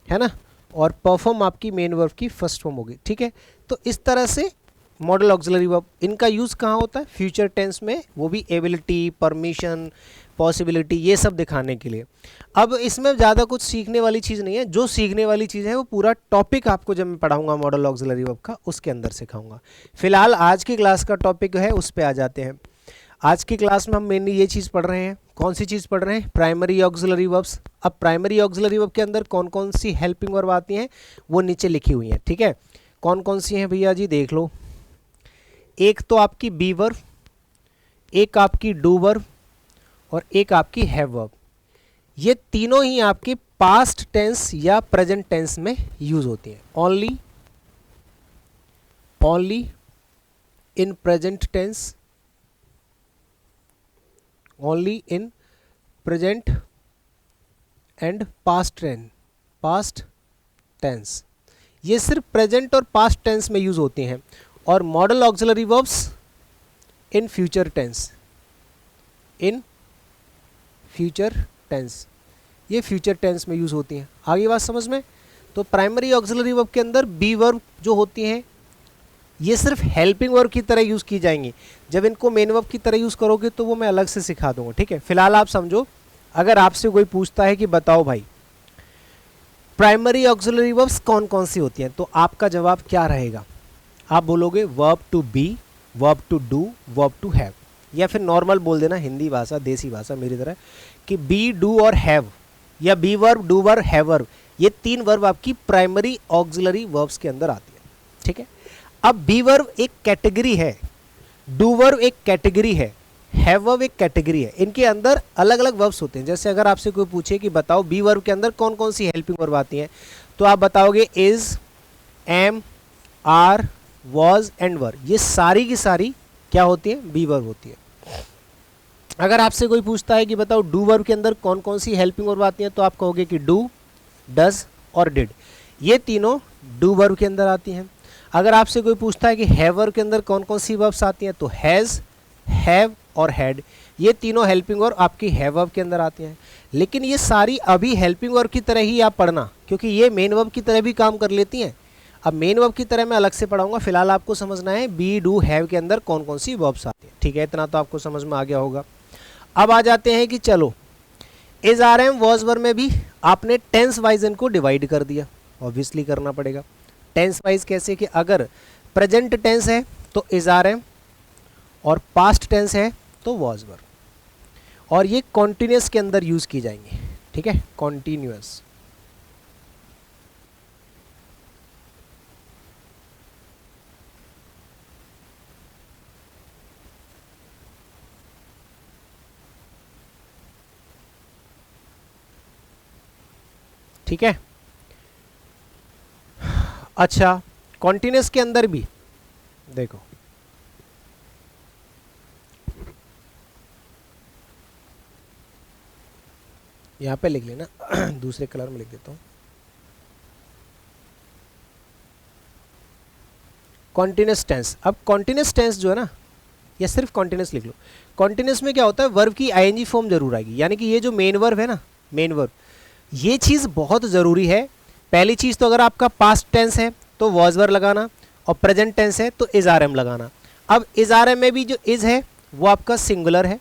है ना। और परफॉर्म आपकी मेन वर्ब की फर्स्ट फॉर्म होगी, ठीक है। तो इस तरह से मॉडल ऑक्सिलरी वर्ब, इनका यूज़ कहाँ होता है, फ्यूचर टेंस में, वो भी एबिलिटी, परमिशन, पॉसिबिलिटी, ये सब दिखाने के लिए। अब इसमें ज़्यादा कुछ सीखने वाली चीज़ नहीं है, जो सीखने वाली चीज़ है वो पूरा टॉपिक आपको जब मैं पढ़ाऊंगा मॉडल ऑक्सिलरी वर्ब का, उसके अंदर सिखाऊंगा। फिलहाल आज की क्लास का टॉपिक है, उस पर आ जाते हैं। आज की क्लास में हम मेनली ये चीज़ पढ़ रहे हैं, कौन सी चीज़ पढ़ रहे हैं, प्राइमरी ऑक्सिलरी वर्ब्स। अब प्राइमरी ऑक्सिलरी वर्ब के अंदर कौन कौन सी हेल्पिंग वर्ब आती हैं वो नीचे लिखी हुई हैं, ठीक है। कौन कौन सी हैं भैया जी, देख लो। एक तो आपकी बी वर्ब, एक आपकी डू वर्ब और एक आपकी हैव वर्ब। ये तीनों ही आपके पास्ट टेंस या प्रेजेंट टेंस में यूज होती हैं। Only in present tense, only in present and past tense, ये सिर्फ प्रेजेंट और पास्ट टेंस में यूज होती हैं। और modal auxiliary verbs in future tense, ये फ्यूचर टेंस में यूज होती हैं। आगे बात समझ में। तो प्राइमरी ऑक्सिलरी वर्ब के अंदर बी वर्ब जो होती हैं ये सिर्फ हेल्पिंग वर्ब की तरह यूज की जाएंगी। जब इनको मेन वर्ब की तरह यूज करोगे तो वो मैं अलग से सिखा दूंगा, ठीक है। फिलहाल आप समझो, अगर आपसे कोई पूछता है कि बताओ भाई प्राइमरी ऑक्सिलरी वर्ब्स कौन कौन सी होती हैं, तो आपका जवाब क्या रहेगा। आप बोलोगे verb to be, verb to do, verb to have, या फिर नॉर्मल बोल देना, हिंदी भाषा, देसी भाषा मेरी तरह, कि बी, डू और हैव, या be verb, do verb, have verb, ये तीन वर्ब आपकी प्राइमरी ऑक्सिलरी वर्ब्स के अंदर आती है, ठीक है। अब बी वर्ब एक कैटेगरी है, डू वर्ब एक कैटेगरी है, हैव वर्ब एक कैटेगरी है। इनके अंदर अलग अलग वर्ब्स होते हैं। जैसे अगर आपसे कोई पूछे कि बताओ बी वर्ब के अंदर कौन कौन सी हेल्पिंग वर्ब आती हैं, तो आप बताओगे is, am, are, was and were, ये सारी की सारी क्या होती है, बी वर्ब होती है। अगर आपसे कोई पूछता है कि बताओ डू वर्ब के अंदर कौन कौन सी हेल्पिंग वर्ब आती हैं, तो आप कहोगे कि डू, डज और डिड, ये तीनों डू वर्ब के अंदर आती हैं। अगर आपसे कोई पूछता है कि हैव वर्ब के अंदर कौन कौन सी वर्ब्स आती हैं, तो हैज़, हैव और हैड, ये तीनों हेल्पिंग वर्ब आपकी हैव वर्ब के अंदर आती हैं। लेकिन ये सारी अभी हेल्पिंग वर्ब की तरह ही आप पढ़ना, क्योंकि ये मेन वर्ब की तरह भी काम कर लेती हैं। अब मेन वर्ब की तरह मैं अलग से पढ़ाऊंगा, फिलहाल आपको समझना है बी, डू, हैव के अंदर कौन कौन सी वर्ब्स आती हैं, ठीक है। इतना तो आपको समझ में आ गया होगा। अब आ जाते हैं कि चलो is, are, am, was, were में भी आपने टेंस वाइज इनको डिवाइड कर दिया, ऑब्वियसली करना पड़ेगा। टेंस वाइज कैसे, कि अगर प्रेजेंट टेंस है तो इज, आर, एम, और पास्ट टेंस है तो वॉज, वर, और ये कॉन्टिन्यूस के अंदर यूज की जाएंगे, ठीक है, कॉन्टिन्यूस। ठीक है। अच्छा, कॉन्टिन्यूस के अंदर भी देखो, यहां पे लिख लेना, दूसरे कलर में लिख देता हूं, कॉन्टिन्यूस टेंस। अब कॉन्टिन्यूस टेंस जो है ना, या सिर्फ कॉन्टिन्यूस लिख लो। कॉन्टिन्यूस में क्या होता है, वर्ब की आईएनजी फॉर्म जरूर आएगी, यानी कि ये जो मेन वर्ब है ना, मेन वर्ब, ये चीज़ बहुत ज़रूरी है। पहली चीज़ तो अगर आपका पास्ट टेंस है तो वॉज वर लगाना, और प्रेजेंट टेंस है तो इज, आर, एम लगाना। अब इज, आर, एम में भी जो इज है वो आपका सिंगुलर है,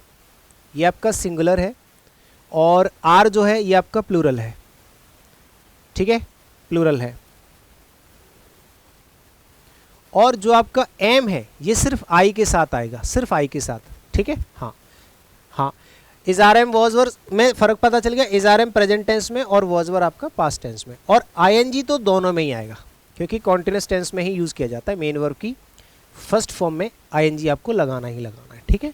ये आपका सिंगुलर है, और आर जो है ये आपका प्लूरल है, ठीक है, प्लूरल है। और जो आपका एम है ये सिर्फ आई के साथ आएगा, सिर्फ आई के साथ, ठीक है। हाँ हाँ, is, are, am, was, were में फ़र्क पता चल गया, is, are, am present tense में और वॉज, वर आपका पास्ट टेंस में, और आईएनजी तो दोनों में ही आएगा, क्योंकि कॉन्टिन्यूस टेंस में ही यूज़ किया जाता है। मेन वर्ब की फर्स्ट फॉर्म में आईएनजी आपको लगाना ही लगाना है, ठीक है।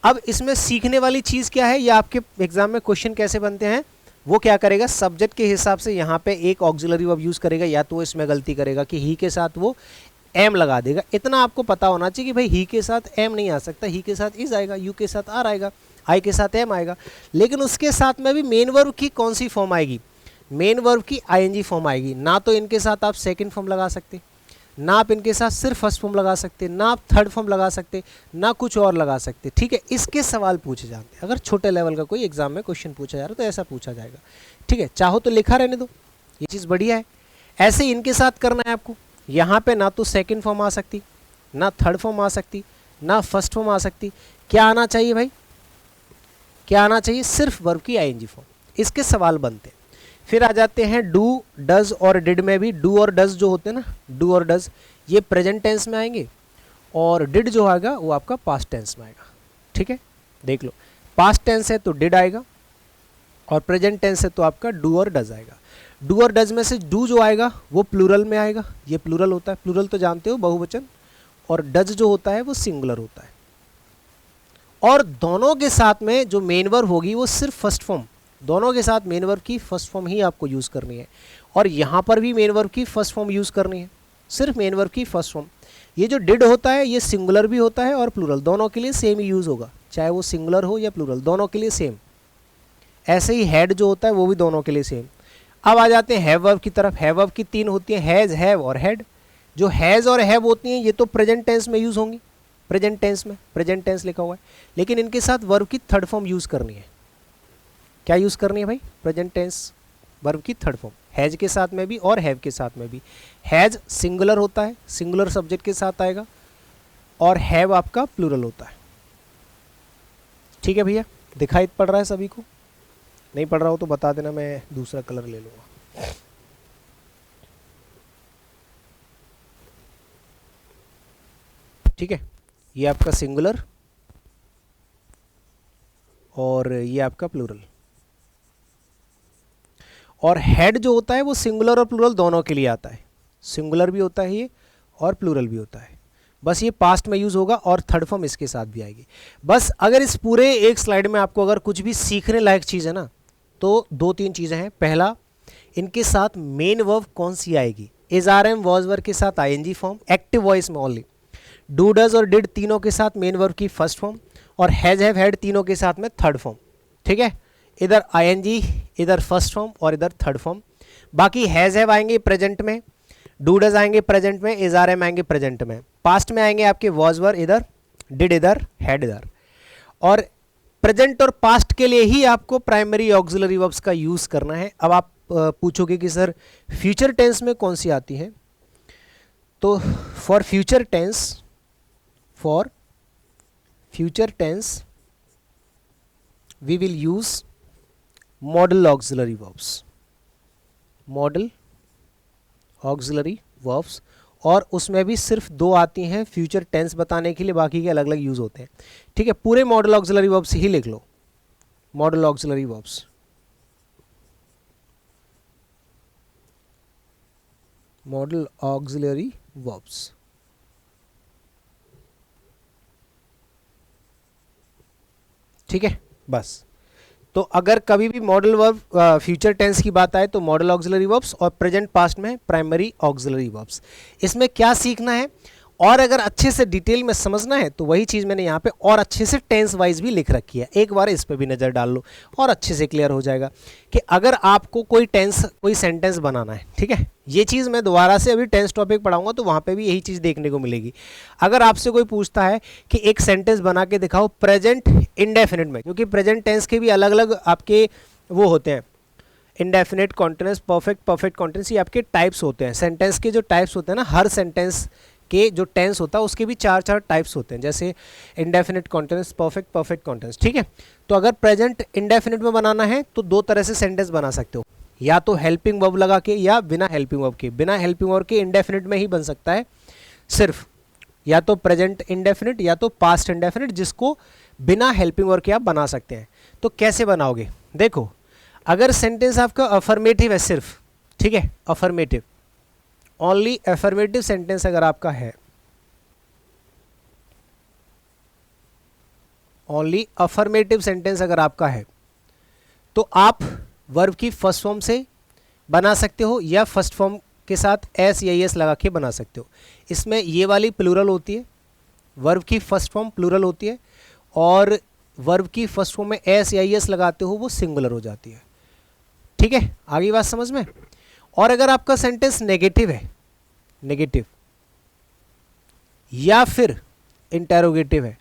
अब इसमें सीखने वाली चीज़ क्या है, या आपके एग्जाम में क्वेश्चन कैसे बनते हैं, वो क्या करेगा, सब्जेक्ट के हिसाब से यहाँ पे एक ऑक्सिलरी वर्ब यूज़ करेगा, या तो इसमें गलती करेगा कि ही के साथ वो एम लगा देगा। इतना आपको पता होना चाहिए कि भाई ही के साथ एम नहीं आ सकता, ही के साथ इज आएगा, यू के साथ आर आएगा, आई के साथ एम आएगा। लेकिन उसके साथ में भी मेन वर्ब की कौन सी फॉर्म आएगी, मेन वर्ब की आईएनजी फॉर्म आएगी। ना तो इनके साथ आप सेकंड फॉर्म लगा सकते, ना आप इनके साथ सिर्फ फर्स्ट फॉर्म लगा सकते, ना आप थर्ड फॉर्म लगा सकते, ना कुछ और लगा सकते, ठीक है। इसके सवाल पूछे जाते हैं, अगर छोटे लेवल का कोई एग्जाम में क्वेश्चन पूछा जा रहा है तो ऐसा पूछा जाएगा, ठीक है। चाहो तो लिखा रहने दो, ये चीज़ बढ़िया है। ऐसे इनके साथ करना है आपको। यहाँ पे ना तो सेकंड फॉर्म आ सकती, ना थर्ड फॉर्म आ सकती, ना फर्स्ट फॉर्म आ सकती। क्या आना चाहिए भाई, क्या आना चाहिए, सिर्फ वर्ब की आईएनजी फॉर्म। इसके सवाल बनते हैं। फिर आ जाते हैं डू, डज और डिड में भी डू और डज जो होते हैं ना, डू और डज ये प्रेजेंट टेंस में आएंगे, और डिड जो आएगा वो आपका पास्ट टेंस में आएगा। ठीक है, देख लो, पास्ट टेंस है तो डिड आएगा, और प्रेजेंट टेंस है तो आपका डू और डज आएगा। डू और डज में से डू जो आएगा वो प्लूरल में आएगा, ये प्लूरल होता है, प्लूरल तो जानते हो बहुवचन, और डज जो होता है वो सिंगुलर होता है। और दोनों के साथ में जो मेन वर्ब होगी वो सिर्फ फर्स्ट फॉर्म, दोनों के साथ मेन वर्ब की फर्स्ट फॉर्म ही आपको यूज़ करनी है, और यहाँ पर भी मेन वर्ब की फर्स्ट फॉर्म यूज़ करनी है, सिर्फ मेन वर्ब की फर्स्ट फॉर्म। ये जो डिड होता है ये सिंगुलर भी होता है और प्लूरल, दोनों के लिए सेम ही यूज़ होगा, चाहे वो सिंगुलर हो या प्लूरल, दोनों के लिए सेम। ऐसे ही हैड जो होता है वो भी दोनों के लिए सेम। अब आ जाते हैं हैव वर्ब की तरफ। हैव वर्ब की तीन होती हैं, हैज़, हैव और हैड। जो हैज़ और हैव होती हैं ये तो प्रेजेंट टेंस में यूज़ होंगी, प्रेजेंट टेंस में, प्रेजेंट टेंस लिखा हुआ है, लेकिन इनके साथ वर्ब की थर्ड फॉर्म यूज़ करनी है। क्या यूज़ करनी है भाई, प्रेजेंट टेंस वर्ब की थर्ड फॉर्म, हैज के साथ में भी और हैव के साथ में भी। हैज सिंगुलर होता है, सिंगुलर सब्जेक्ट के साथ आएगा, और हैव आपका प्लूरल होता है। ठीक है भैया, दिखाई पड़ रहा है सभी को? नहीं पड़ रहा हो तो बता देना, मैं दूसरा कलर ले लूँगा। ठीक है, ये आपका सिंगुलर और ये आपका प्लूरल। और हेड जो होता है वो सिंगुलर और प्लूरल दोनों के लिए आता है, सिंगुलर भी होता है ये और प्लूरल भी होता है, बस ये पास्ट में यूज़ होगा और थर्ड फॉर्म इसके साथ भी आएगी। बस अगर इस पूरे एक स्लाइड में आपको अगर कुछ भी सीखने लायक चीज़ है ना, तो दो तीन चीज़ें हैं। पहला, इनके साथ मेन वर्ब कौन सी आएगी, is are am was verb के साथ आईएनजी फॉर्म, एक्टिव वॉइस में ओनली। डू डज और डिड तीनों के साथ मेन वर्ब की फर्स्ट फॉर्म, और हैज हैव हैड तीनों के साथ में थर्ड फॉर्म। ठीक है, इधर आईएनजी, इधर फर्स्ट फॉर्म और इधर थर्ड फॉर्म। बाकी हैज हैव आएंगे प्रेजेंट में, डू डज आएंगे प्रेजेंट में, इज आर एम आएंगे प्रेजेंट में, पास्ट में आएंगे आपके वॉज वर इधर, डिड इधर, हैड इधर। और प्रेजेंट और पास्ट के लिए ही आपको प्राइमरी ऑक्सिलरी वर्ब्स का यूज़ करना है। अब आप पूछोगे कि सर फ्यूचर टेंस में कौन सी आती है, तो for future tense, for future tense we will use modal auxiliary verbs, modal auxiliary verbs, और उसमें भी सिर्फ दो आती हैं फ्यूचर टेंस बताने के लिए, बाकी के अलग अलग यूज़ होते हैं। ठीक है, पूरे मॉडल ऑक्सिलरी वर्ब्स ही लिख लो, modal auxiliary verbs, modal auxiliary verbs. ठीक है, बस। तो अगर कभी भी मॉडल वर्ब फ्यूचर टेंस की बात आए तो मॉडल ऑक्सिलरी वर्ब्स, और प्रेजेंट पास्ट में प्राइमरी ऑक्सिलरी वर्ब्स। इसमें क्या सीखना है, और अगर अच्छे से डिटेल में समझना है तो वही चीज़ मैंने यहाँ पे और अच्छे से टेंस वाइज भी लिख रखी है, एक बार इस पर भी नज़र डाल लो और अच्छे से क्लियर हो जाएगा कि अगर आपको कोई टेंस, कोई सेंटेंस बनाना है। ठीक है, ये चीज़ मैं दोबारा से अभी टेंस टॉपिक पढ़ाऊंगा तो वहाँ पे भी यही चीज़ देखने को मिलेगी। अगर आपसे कोई पूछता है कि एक सेंटेंस बना के दिखाओ प्रेजेंट इंडेफिनिट में, क्योंकि प्रेजेंट टेंस के भी अलग अलग आपके वो होते हैं, indefinite, continuous, perfect, perfect continuous, ये आपके टाइप्स होते हैं। सेंटेंस के जो टाइप्स होते हैं ना, हर सेंटेंस के जो टेंस होता है उसके भी चार चार टाइप्स होते हैं, जैसे indefinite, continuous, perfect, perfect continuous. ठीक है, तो अगर प्रेजेंट इंडेफिनिट में बनाना है तो दो तरह से सेंटेंस बना सकते हो, या तो हेल्पिंग वर्ब लगा के या बिना हेल्पिंग वर्ब के। बिना हेल्पिंग वर्ब के इंडेफिनिट में ही बन सकता है सिर्फ, या तो प्रेजेंट इंडेफिनिट या तो पास्ट इंडेफिनिट, जिसको बिना हेल्पिंग वर्ब के आप बना सकते हैं। तो कैसे बनाओगे, देखो, अगर सेंटेंस आपका अफर्मेटिव है सिर्फ, ठीक है, अफर्मेटिव, ओनली अफर्मेटिव सेंटेंस अगर आपका है, ओनली अफर्मेटिव सेंटेंस अगर आपका है, तो आप वर्ब की फर्स्ट फॉर्म से बना सकते हो या फर्स्ट फॉर्म के साथ एस या एस लगा के बना सकते हो। इसमें ये वाली प्लूरल होती है, वर्ब की फर्स्ट फॉर्म प्लूरल होती है, और वर्ब की फर्स्ट फॉर्म में एस या एस लगाते हो वो सिंगुलर हो जाती है। ठीक है, आगे बात समझ में। और अगर आपका सेंटेंस नेगेटिव है, नेगेटिव या फिर इंटेरोगेटिव है,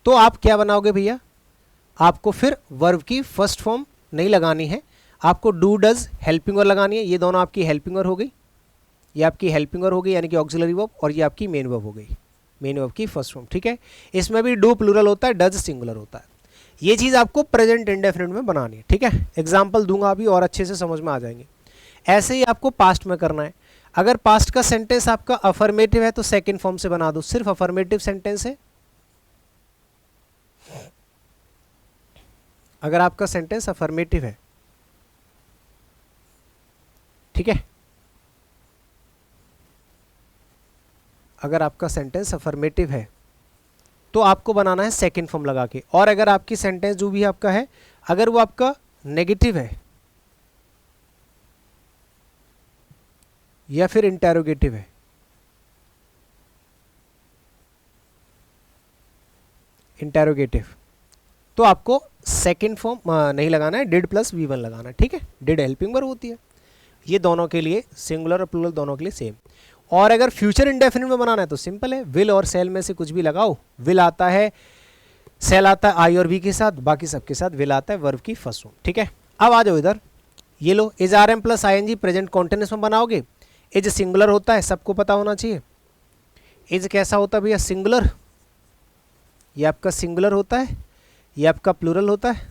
तो आप क्या बनाओगे भैया, आपको फिर वर्ब की फर्स्ट फॉर्म नहीं लगानी है, आपको डू डज हेल्पिंग वर्ब लगानी है, ये दोनों आपकी हेल्पिंग वर्ब हो गई, ये आपकी हेल्पिंग वर्ब हो गई यानी कि ऑक्सिलरी वर्ब, और ये आपकी मेन वर्ब हो गई, मेन वर्ब की फर्स्ट फॉर्म। ठीक है, इसमें भी डू प्लूरल होता है, डज सिंगुलर होता है। ये चीज़ आपको प्रेजेंट इंडेफिनिट में बनानी है। ठीक है, एग्जाम्पल दूंगा अभी और अच्छे से समझ में आ जाएंगे। ऐसे ही आपको पास्ट में करना है। अगर पास्ट का सेंटेंस आपका अफर्मेटिव है तो सेकंड फॉर्म से बना दो, सिर्फ अफर्मेटिव सेंटेंस है। अगर आपका सेंटेंस अफर्मेटिव है, ठीक है, अगर आपका सेंटेंस अफर्मेटिव है तो आपको बनाना है सेकंड फॉर्म लगा के। और अगर आपकी सेंटेंस जो भी आपका है अगर वो आपका नेगेटिव है या फिर इंटेरोगेटिव है, इंटेरोगेटिव, तो आपको सेकंड फॉर्म नहीं लगाना है, डिड प्लस V1 लगाना है। ठीक है, डिड हेल्पिंग वर्ब होती है, ये दोनों के लिए सिंगुलर और प्लूरल दोनों के लिए सेम। और अगर फ्यूचर इंडेफिनिट में बनाना है तो सिंपल है, विल और सेल में से कुछ भी लगाओ। विल आता है, सेल आता है आई और वी के साथ, बाकी सबके साथ विल आता है वर्ब की फर्स्ट फॉर्म। ठीक है, अब आ जाओ इधर, ये लो is are am plus I N G present continuous में बनाओगे। इज सिंगुलर होता है, सबको पता होना चाहिए। इज कैसा होता है भैया, सिंगुलर, ये आपका सिंगुलर होता है, ये आपका प्लूरल होता है,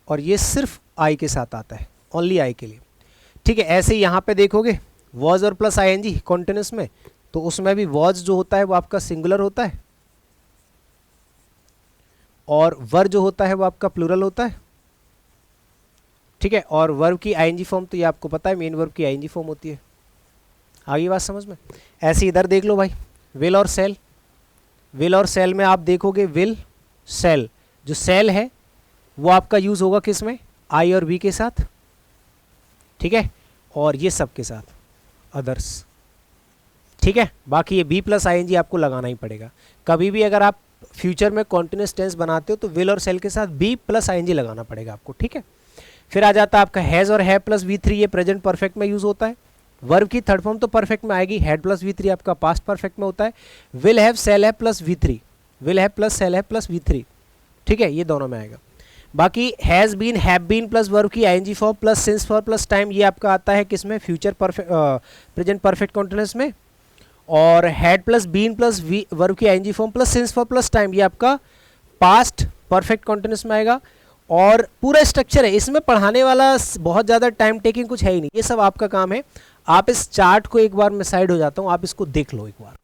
और ये सिर्फ आई के साथ आता है, ओनली आई के लिए। ठीक है, ऐसे ही यहाँ पे देखोगे वॉज और plus I N G continuous में, तो उसमें भी वॉज जो होता है वो आपका सिंगुलर होता है, और वर जो होता है वो आपका प्लूरल होता है। ठीक है, और वर्ब की आईएनजी फॉर्म तो ये आपको पता है, मेन वर्ब की आईएनजी फॉर्म होती है। आगे बात समझ में। ऐसे इधर देख लो भाई, विल और सेल, विल और सेल में आप देखोगे विल सेल, जो सेल है वो आपका यूज होगा किस में, आई और वी के साथ। ठीक है, और ये सब के साथ अदर्स। ठीक है, बाकी ये be plus I N G आपको लगाना ही पड़ेगा। कभी भी अगर आप फ्यूचर में कॉन्टिन्यूस टेंस बनाते हो तो विल और सेल के साथ be plus I N G लगाना पड़ेगा आपको। ठीक है, फिर आ जाता है आपका हैज़ और हैव प्लस V3, ये प्रेजेंट परफेक्ट में यूज होता है। वर्ब की थर्ड फॉर्म तो परफेक्ट में आएगी, हैड प्लस V3 आपका पास्ट परफेक्ट में होता है। Will have shall have plus V3, will have plus shall have plus V3। ठीक है, ये दोनों में आएगा। बाकी has been, have been plus verb की ING form plus since for plus time, ये आपका आता है किसमें, future perfect present perfect continuous में। और had plus been plus verb की ING form plus since for plus time, ये आपका पास्ट परफेक्ट कॉन्टिन्यूअस में आएगा। और पूरा स्ट्रक्चर है, इसमें पढ़ाने वाला बहुत ज़्यादा टाइम टेकिंग कुछ है ही नहीं, ये सब आपका काम है। आप इस चार्ट को एक बार, मैं साइड हो जाता हूँ, आप इसको देख लो एक बार।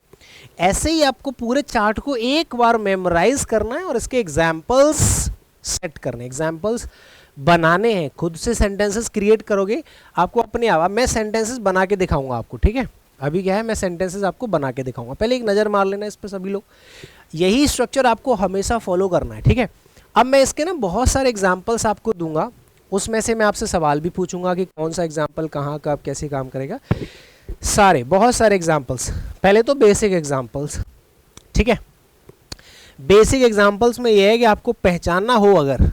ऐसे ही आपको पूरे चार्ट को एक बार मेमोराइज करना है और इसके एग्जाम्पल्स सेट करने, एग्जाम्पल्स बनाने हैं। खुद से सेंटेंसेस क्रिएट करोगे, आपको अपने आप, मैं सेंटेंसेस बना के दिखाऊंगा आपको। ठीक है, अभी क्या है, मैं सेंटेंसेस आपको बना के दिखाऊंगा, पहले एक नज़र मार लेना इस पर सभी लोग। यही स्ट्रक्चर आपको हमेशा फॉलो करना है। ठीक है, अब मैं इसके ना बहुत सारे एग्जाम्पल्स आपको दूंगा, उसमें से मैं आपसे सवाल भी पूछूंगा कि कौन सा एग्जाम्पल कहाँ कब कैसे काम करेगा, सारे बहुत सारे एग्जाम्पल्स। पहले तो बेसिक एग्जाम्पल्स। ठीक है, बेसिक एग्जाम्पल्स में यह है कि आपको पहचानना हो अगर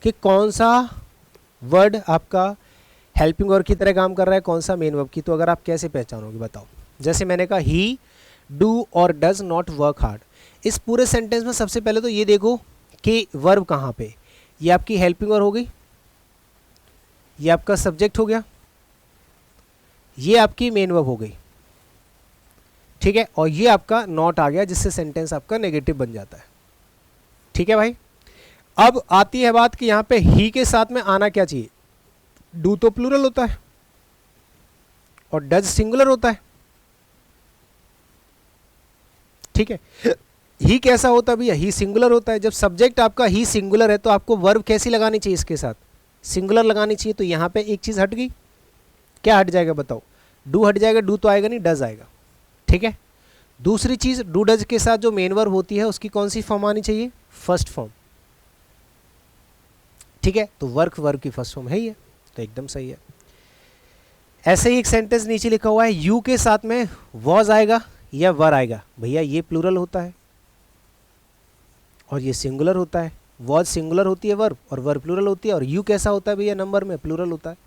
कि कौन सा वर्ड आपका हेल्पिंग वर्ब की तरह काम कर रहा है, कौन सा मेन वर्ब की, तो अगर आप कैसे पहचानोगे बताओ। जैसे मैंने कहा ही डू और डज नॉट वर्क हार्ड, इस पूरे सेंटेंस में सबसे पहले तो ये देखो कि वर्ब कहाँ पे, ये आपकी हेल्पिंग वर्ब हो गई, ये आपका सब्जेक्ट हो गया, ये आपकी मेन वर्ब हो गई। ठीक है, और ये आपका नॉट आ गया जिससे सेंटेंस आपका नेगेटिव बन जाता है। ठीक है भाई, अब आती है बात कि यहाँ पे ही के साथ में आना क्या चाहिए। डू तो प्लूरल होता है और डज सिंगुलर होता है। ठीक है, ही कैसा होता है भैया, ही सिंगुलर होता है। जब सब्जेक्ट आपका ही सिंगुलर है तो आपको वर्ब कैसी लगानी चाहिए, इसके साथ सिंगुलर लगानी चाहिए। तो यहाँ पे एक चीज़ हट गई, क्या हट जाएगा बताओ, डू हट जाएगा, डू तो आएगा नहीं, डज आएगा। ठीक है, दूसरी चीज़ डू डज के साथ जो मेन वर्ब होती है उसकी कौन सी फॉर्म आनी चाहिए, फर्स्ट फॉर्म। ठीक है, तो वर्क वर्ब की फर्स्ट फॉर्म है ही है, तो एकदम सही है। ऐसे ही एक सेंटेंस नीचे लिखा हुआ है, यू के साथ में वॉज आएगा या वर आएगा। भैया ये प्लूरल होता है और ये सिंगुलर होता है। वॉज सिंगुलर होती है वर्ब और वर्ब प्लूरल होती है, और यू कैसा होता है भैया, नंबर में प्लूरल होता है।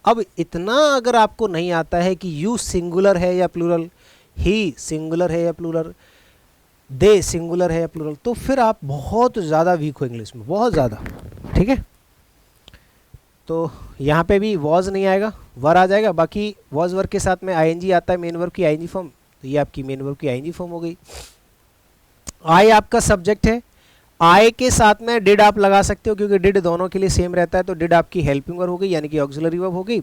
अब इतना अगर आपको नहीं आता है कि यू सिंगुलर है या प्लूरल, ही सिंगुलर है या प्लूरल, दे सिंगुलर है या प्लूरल, तो फिर आप बहुत ज़्यादा वीक हो इंग्लिश में, बहुत ज़्यादा। ठीक है, तो यहाँ पे भी वॉज नहीं आएगा, वर आ जाएगा। बाकी वॉज वर्ब के साथ में आईएनजी आता है, मेन वर्ब की आईएनजी फॉर्म, तो ये आपकी मेन वर्ब की आईएनजी फॉर्म हो गई। आई आपका सब्जेक्ट है, आई के साथ में डिड आप लगा सकते हो क्योंकि डिड दोनों के लिए सेम रहता है, तो डिड आपकी हेल्पिंग वर्ब हो गई यानी कि ऑक्सिलरी वर्ब हो गई।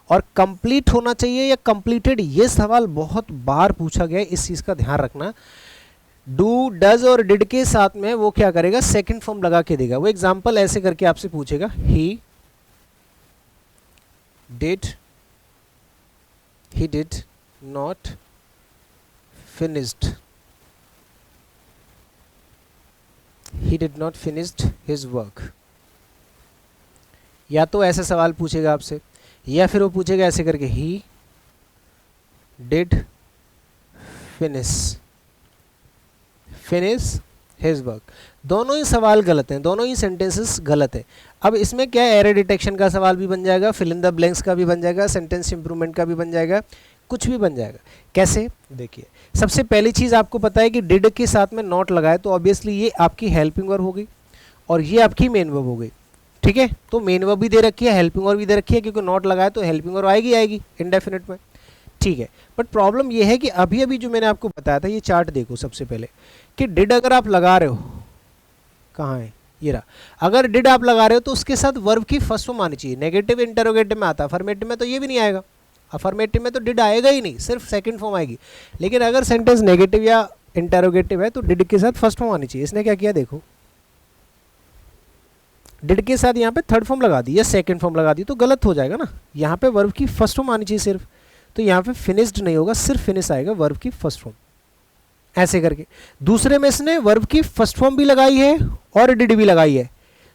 और कंप्लीट होना चाहिए या कंप्लीटेड, ये सवाल बहुत बार पूछा गया है, इस चीज़ का ध्यान रखना। डू, डज और डिड के साथ में वो क्या करेगा, सेकंड फॉर्म लगा के देगा। वो एग्जांपल ऐसे करके आपसे पूछेगा, he did not finished, he did not finished his work। या तो ऐसा सवाल पूछेगा आपसे, या फिर वो पूछेगा ऐसे करके, he did finish his work। दोनों ही सवाल गलत हैं, दोनों ही सेंटेंसेस गलत है। अब इसमें क्या है, एरर डिटेक्शन का सवाल भी बन जाएगा, फिल इन द ब्लैंक्स का भी बन जाएगा, सेंटेंस इंप्रूवमेंट का भी बन जाएगा, कुछ भी बन जाएगा। कैसे, देखिए सबसे पहली चीज़ आपको पता है कि डिड के साथ में नॉट लगाए तो ऑब्वियसली ये आपकी हेल्पिंग वर्ब हो गई और ये आपकी मेन वर्ब हो गई। ठीक है, तो मेन वर्ब भी दे रखी है, हेल्पिंग वर्ब भी दे रखी है, क्योंकि नॉट लगाए तो हेल्पिंग वर्ब आएगी इंडेफिनिट में। ठीक है, बट प्रॉब्लम ये है कि अभी अभी जो मैंने आपको बताया था, ये चार्ट देखो सबसे पहले कि डिड अगर आप लगा रहे हो, कहाँ है ये रहा, अगर डिड आप लगा रहे हो तो उसके साथ वर्ब की फर्स्ट फॉर्म आनी चाहिए। नेगेटिव इंटरोगेटिव में आता है, अफर्मेटिव में तो ये भी नहीं आएगा, अफर्मेटिव में तो डिड आएगा ही नहीं, सिर्फ सेकंड फॉर्म आएगी। लेकिन अगर सेंटेंस नेगेटिव या इंटरोगेटिव है तो डिड के साथ फर्स्ट फॉर्म आनी चाहिए। इसने क्या किया देखो, डिड के साथ यहाँ पे थर्ड फॉर्म लगा दी या सेकंड फॉर्म लगा दी तो गलत हो जाएगा ना। यहाँ पे वर्ब की फर्स्ट फॉर्म आनी चाहिए सिर्फ, तो यहाँ पे फिनिश्ड नहीं होगा, सिर्फ फिनिश आएगा, वर्ब की फर्स्ट फॉर्म। ऐसे करके दूसरे में इसने वर्ब की फर्स्ट फॉर्म भी लगाई है और डिड भी लगाई है,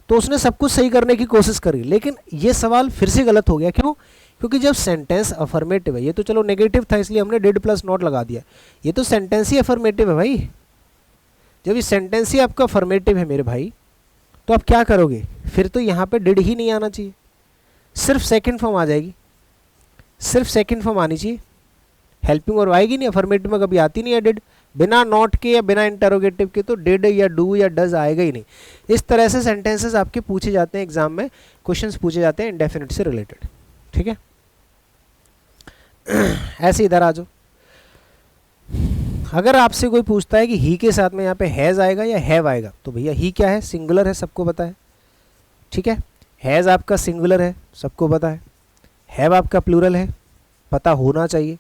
तो उसने सब कुछ सही करने की कोशिश करी। लेकिन ये सवाल फिर से गलत हो गया, क्यों? क्योंकि जब सेंटेंस अफर्मेटिव है, ये तो चलो नेगेटिव था इसलिए हमने डिड प्लस नॉट लगा दिया, ये तो सेंटेंस ही अफर्मेटिव है भाई। जब ये सेंटेंस ही आपका अफर्मेटिव है मेरे भाई, तो आप क्या करोगे, फिर तो यहाँ पे डिड ही नहीं आना चाहिए, सिर्फ सेकंड फॉर्म आ जाएगी, सिर्फ सेकंड फॉर्म आनी चाहिए, हेल्पिंग वर्ब आएगी नहीं, अफर्मेटिव में कभी आती नहीं है डिड, बिना नॉट के या बिना इंटरोगेटिव के तो डिड या डू या डज आएगा ही नहीं। इस तरह से सेंटेंसेस आपके पूछे जाते हैं एग्जाम में, क्वेश्चंस पूछे जाते हैं इंडेफिनिट से रिलेटेड। ठीक है, ऐसे इधर आ जाओ। अगर आपसे कोई पूछता है कि ही के साथ में यहाँ पे हैज़ आएगा या हैव आएगा, तो भैया ही क्या है, सिंगुलर है, सबको पता है। ठीक है, हैज़ आपका सिंगुलर है, सबको पता है। हैव आपका प्लूरल है, पता होना चाहिए।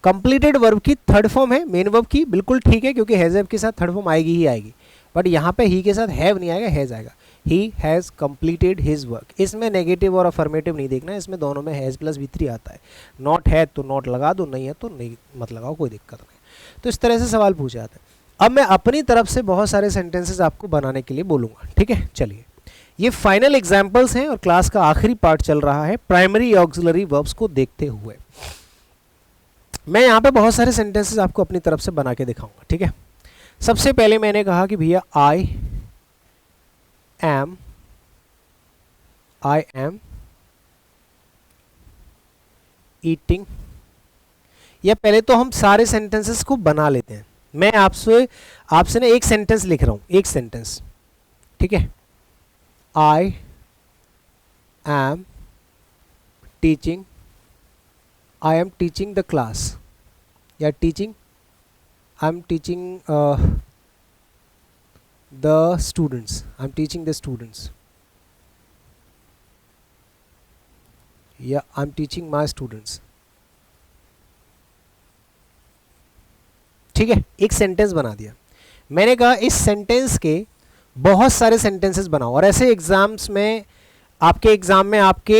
कंप्लीटेड वर्ब की थर्ड फॉर्म है मेन वर्ब की, बिल्कुल ठीक है, क्योंकि हैज़ के साथ थर्ड फॉर्म आएगी ही आएगी। बट यहाँ पे ही के साथ हैव नहीं आएगा, हैज़ आएगा। He has completed his work. इसमें नेगेटिव और अफर्मेटिव नहीं देखना, इसमें दोनों में हैज़ प्लस V3 आता है। नॉट है तो नॉट लगा दो, नहीं है तो नहीं मत लगाओ, कोई दिक्कत नहीं। तो इस तरह से सवाल पूछे जाते हैं। अब मैं अपनी तरफ से बहुत सारे सेंटेंसेस आपको बनाने के लिए बोलूँगा। ठीक है, चलिए, ये फाइनल एग्जाम्पल्स हैं और क्लास का आखिरी पार्ट चल रहा है प्राइमरी ऑक्सिलरी वर्ब्स को देखते हुए। मैं यहाँ पे बहुत सारे सेंटेंसेस आपको अपनी तरफ से बना के दिखाऊंगा। ठीक है, सबसे पहले मैंने कहा कि भैया आई एम ईटिंग, या पहले तो हम सारे सेंटेंसेस को बना लेते हैं। मैं आपसे ना एक सेंटेंस लिख रहा हूं, एक सेंटेंस। ठीक है, I am teaching the class, या I am teaching the students, या I am teaching my students. ठीक है, एक सेंटेंस बना दिया। मैंने कहा इस सेंटेंस के बहुत सारे सेंटेंसेस बनाओ, और ऐसे एग्जाम्स में आपके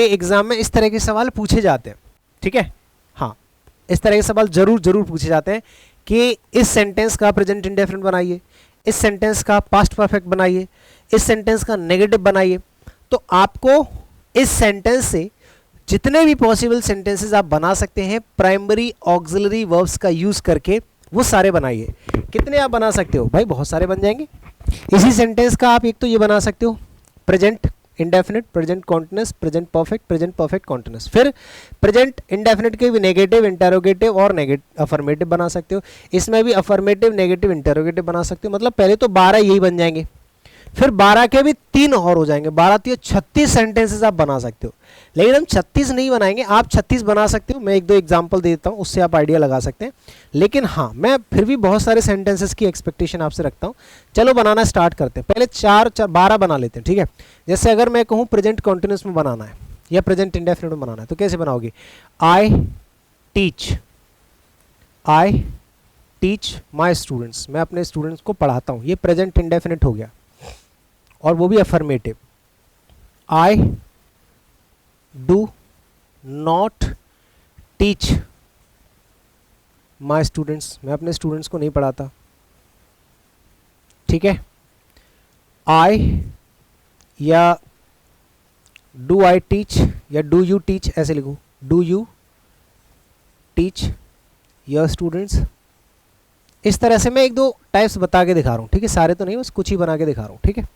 एग्जाम में इस तरह के सवाल पूछे जाते हैं। ठीक है, हाँ, इस तरह के सवाल जरूर पूछे जाते हैं कि इस सेंटेंस का प्रेजेंट इंडेफिनिट बनाइए, इस सेंटेंस का पास्ट परफेक्ट बनाइए, इस सेंटेंस का नेगेटिव बनाइए। तो आपको इस सेंटेंस से जितने भी पॉसिबल सेंटेंसेस आप बना सकते हैं प्राइमरी ऑक्सिलरी वर्ब्स का यूज करके, वो सारे बनाइए। कितने आप बना सकते हो भाई? बहुत सारे बन जाएंगे। इसी सेंटेंस का आप एक तो ये बना सकते हो present indefinite, present continuous, present perfect continuous. फिर प्रेजेंट इंडेफिनिट के भी नेगेटिव, इंटरोगेटिव और अफर्मेटिव बना सकते हो। इसमें भी अफर्मेटिव, नेगेटिव, इंटरोगेटिव बना सकते हो। मतलब पहले तो 12 यही बन जाएंगे। फिर 12 के भी 3 और हो जाएंगे, 12 तो 36 सेंटेंसेस आप बना सकते हो। लेकिन हम 36 नहीं बनाएंगे, आप 36 बना सकते हो, मैं एक दो एग्जांपल दे देता हूँ, उससे आप आइडिया लगा सकते हैं। लेकिन हाँ, मैं फिर भी बहुत सारे सेंटेंसेस की एक्सपेक्टेशन आपसे रखता हूँ। चलो बनाना स्टार्ट करते हैं। पहले 12 बना लेते हैं, ठीक है। जैसे अगर मैं कहूँ प्रेजेंट कॉन्टिन्यूस में बनाना है या प्रेजेंट इंडेफिनिट में बनाना है, तो कैसे बनाओगे? आई टीच माई स्टूडेंट्स, मैं अपने स्टूडेंट्स को पढ़ाता हूँ, ये प्रेजेंट इंडेफिनिट हो गया, और वो भी affirmative. I do not teach my students, मैं अपने स्टूडेंट्स को नहीं पढ़ाता, ठीक है। आई या डू आई टीच या डू यू टीच, ऐसे लिखो, do you teach your students. इस तरह से मैं एक दो टाइप्स बता के दिखा रहा हूँ, ठीक है, सारे तो नहीं, बस कुछ ही बना के दिखा रहा हूँ, ठीक है।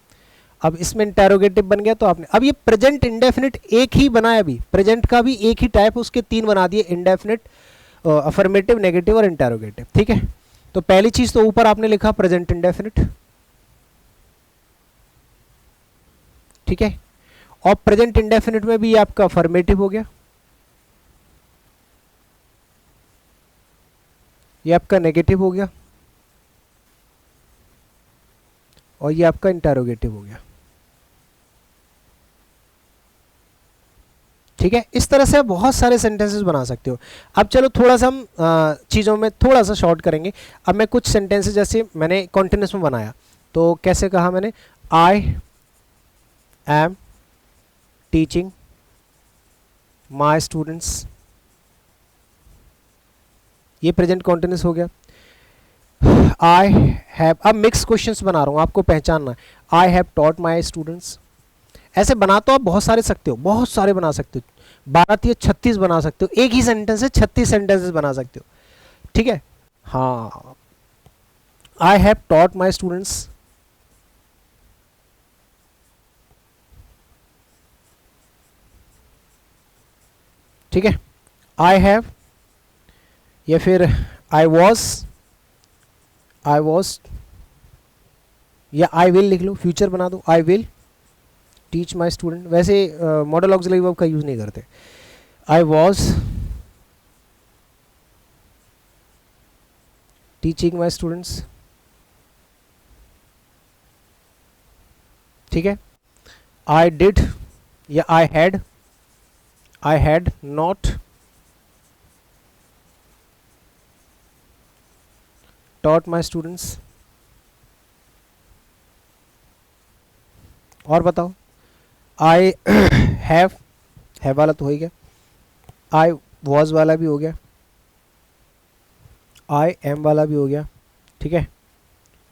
अब इसमें इंटेरोगेटिव बन गया, तो आपने अब ये प्रेजेंट इंडेफिनिट एक ही बनाया, अभी प्रेजेंट का भी एक ही टाइप, उसके 3 बना दिए, इंडेफिनिट, अफर्मेटिव, नेगेटिव और इंटेरोगेटिव, ठीक है। तो पहली चीज तो ऊपर आपने लिखा प्रेजेंट इंडेफिनिट, ठीक है। और प्रेजेंट इंडेफिनिट में भी आपका अफर्मेटिव हो गया, ये आपका नेगेटिव हो गया, और ये आपका इंटेरोगेटिव हो गया, ठीक है। इस तरह से आप बहुत सारे सेंटेंसेस बना सकते हो। अब चलो थोड़ा सा हम चीज़ों में थोड़ा सा शॉर्ट करेंगे। अब मैं कुछ सेंटेंसेस, जैसे मैंने कॉन्टिन्यूस में बनाया, तो कैसे कहा मैंने? आई एम टीचिंग माई स्टूडेंट्स, ये प्रेजेंट कॉन्टिन्यूस हो गया। आई हैव, अब मिक्स क्वेश्चंस बना रहा हूँ, आपको पहचानना है। I have taught my students, ऐसे बना तो आप बहुत सारे सकते हो, बहुत सारे बना सकते हो, 12 या 36 बना सकते हो, एक ही सेंटेंस से 36 सेंटेंसेस बना सकते हो, ठीक है। हाँ, I have taught my students, ठीक है। आई हैव, या फिर आई वॉज या आई विल लिख लो, फ्यूचर बना दो, I will teach my student. वैसे मॉडल ऑक्सिलरी वर्ब का यूज नहीं करते। I was teaching my students, ठीक है। आई डिड या I had not taught my students। और बताओ, आई हैव वाला तो हो ही गया, आई वॉज वाला भी हो गया, आई एम वाला भी हो गया, ठीक है।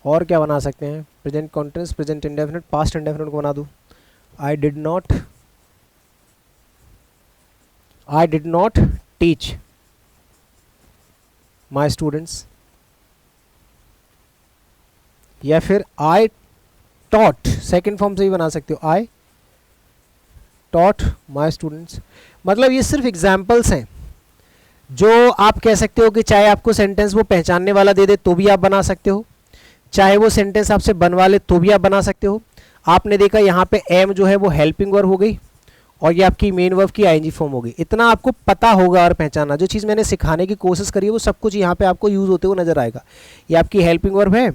और क्या बना सकते हैं? Present continuous, present indefinite, past indefinite को बना दूं। I did not teach my students, या फिर आई टॉट, सेकेंड फॉर्म से भी बना सकते हो, आई टॉट माई स्टूडेंट्स। मतलब ये सिर्फ एग्जाम्पल्स हैं, जो आप कह सकते हो कि चाहे आपको सेंटेंस वो पहचानने वाला दे दे तो भी आप बना सकते हो, चाहे वो सेंटेंस आपसे बनवा ले तो भी आप बना सकते हो। आपने देखा यहाँ पे एम जो है वो हेल्पिंग वर्ब हो गई, और ये आपकी मेन वर्ब की आईएनजी फॉर्म हो गई। इतना आपको पता होगा और पहचाना, जो चीज़ मैंने सिखाने की कोशिश करी है वो सब कुछ यहाँ पे आपको यूज़ होते हुए नजर आएगा। ये आपकी हेल्पिंग वर्ब है,